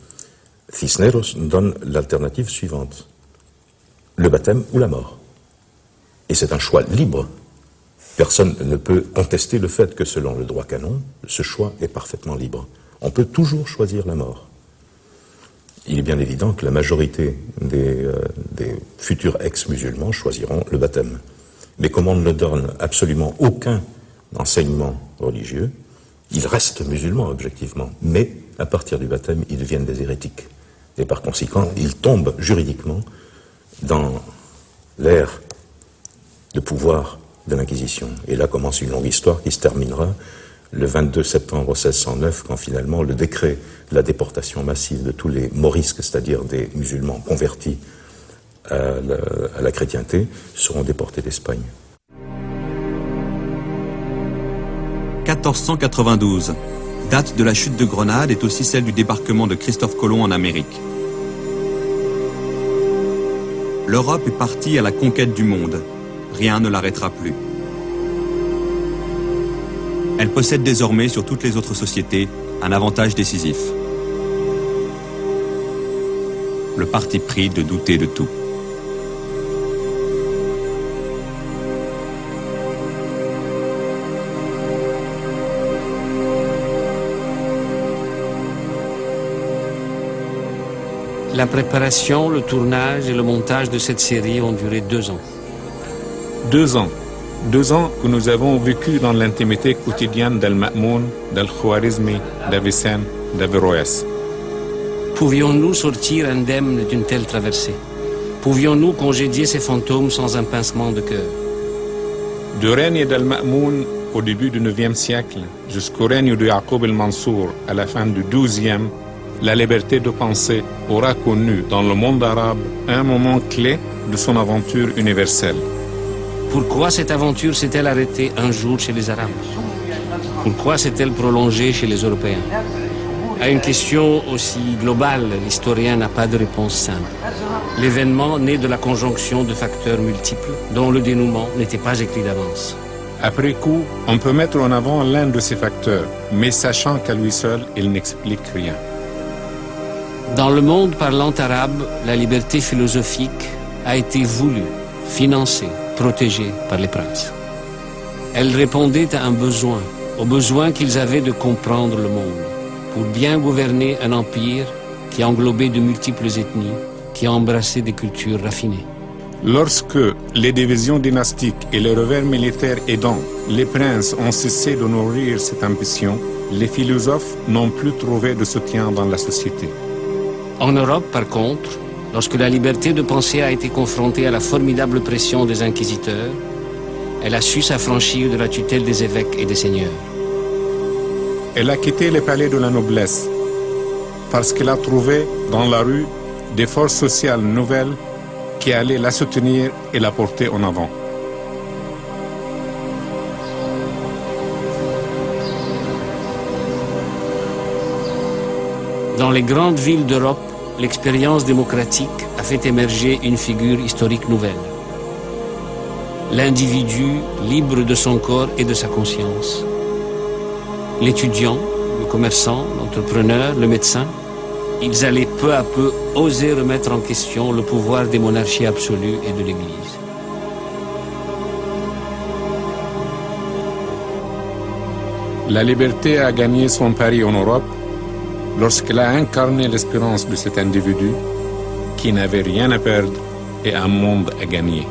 Cisneros donne l'alternative suivante: le baptême ou la mort. Et c'est un choix libre. Personne ne peut contester le fait que selon le droit canon, ce choix est parfaitement libre. On peut toujours choisir la mort. Il est bien évident que la majorité des futurs ex-musulmans choisiront le baptême. Mais comme on ne donne absolument aucun enseignement religieux, ils restent musulmans objectivement. Mais à partir du baptême, ils deviennent des hérétiques. Et par conséquent, ils tombent juridiquement dans l'ère de pouvoir de l'Inquisition. Et là commence une longue histoire qui se terminera le 22 septembre 1609, quand finalement le décret de la déportation massive de tous les morisques, c'est-à-dire des musulmans convertis à la chrétienté, seront déportés d'Espagne. 1492, date de la chute de Grenade, est aussi celle du débarquement de Christophe Colomb en Amérique. L'Europe est partie à la conquête du monde. Rien ne l'arrêtera plus. Elle possède désormais sur toutes les autres sociétés un avantage décisif. le parti pris de douter de tout. La préparation, le tournage et le montage de cette série ont duré 2 ans. 2 ans. 2 ans que nous avons vécu dans l'intimité quotidienne d'Al-Ma'moun, d'Al-Khwarizmi, d'Avicenne, d'Averroès. Pouvions-nous sortir indemnes d'une telle traversée? Pouvions-nous congédier ces fantômes sans un pincement de cœur? Du règne d'Al-Ma'moun au début du 9e siècle jusqu'au règne de Yaqub el-Mansour à la fin du 12e, la liberté de penser aura connu dans le monde arabe un moment clé de son aventure universelle. Pourquoi cette aventure s'est-elle arrêtée un jour chez les Arabes? Pourquoi s'est-elle prolongée chez les Européens? À une question aussi globale, l'historien n'a pas de réponse simple. L'événement naît de la conjonction de facteurs multiples dont le dénouement n'était pas écrit d'avance. Après coup, on peut mettre en avant l'un de ces facteurs, mais sachant qu'à lui seul, il n'explique rien. Dans le monde parlant arabe, la liberté philosophique a été voulue, financée, protégée par les princes. Elle répondait à un besoin, au besoin qu'ils avaient de comprendre le monde, pour bien gouverner un empire qui englobait de multiples ethnies, qui embrassait des cultures raffinées. Lorsque les divisions dynastiques et les revers militaires aidant, les princes ont cessé de nourrir cette ambition, les philosophes n'ont plus trouvé de soutien dans la société. En Europe, par contre, lorsque la liberté de penser a été confrontée à la formidable pression des inquisiteurs, elle a su s'affranchir de la tutelle des évêques et des seigneurs. Elle a quitté les palais de la noblesse parce qu'elle a trouvé dans la rue des forces sociales nouvelles qui allaient la soutenir et la porter en avant. Dans les grandes villes d'Europe, l'expérience démocratique a fait émerger une figure historique nouvelle. L'individu libre de son corps et de sa conscience. L'étudiant, le commerçant, l'entrepreneur, le médecin, ils allaient peu à peu oser remettre en question le pouvoir des monarchies absolues et de l'Église. La liberté a gagné son pari en Europe lorsqu'elle a incarné l'espérance de cet individu qui n'avait rien à perdre et un monde à gagner.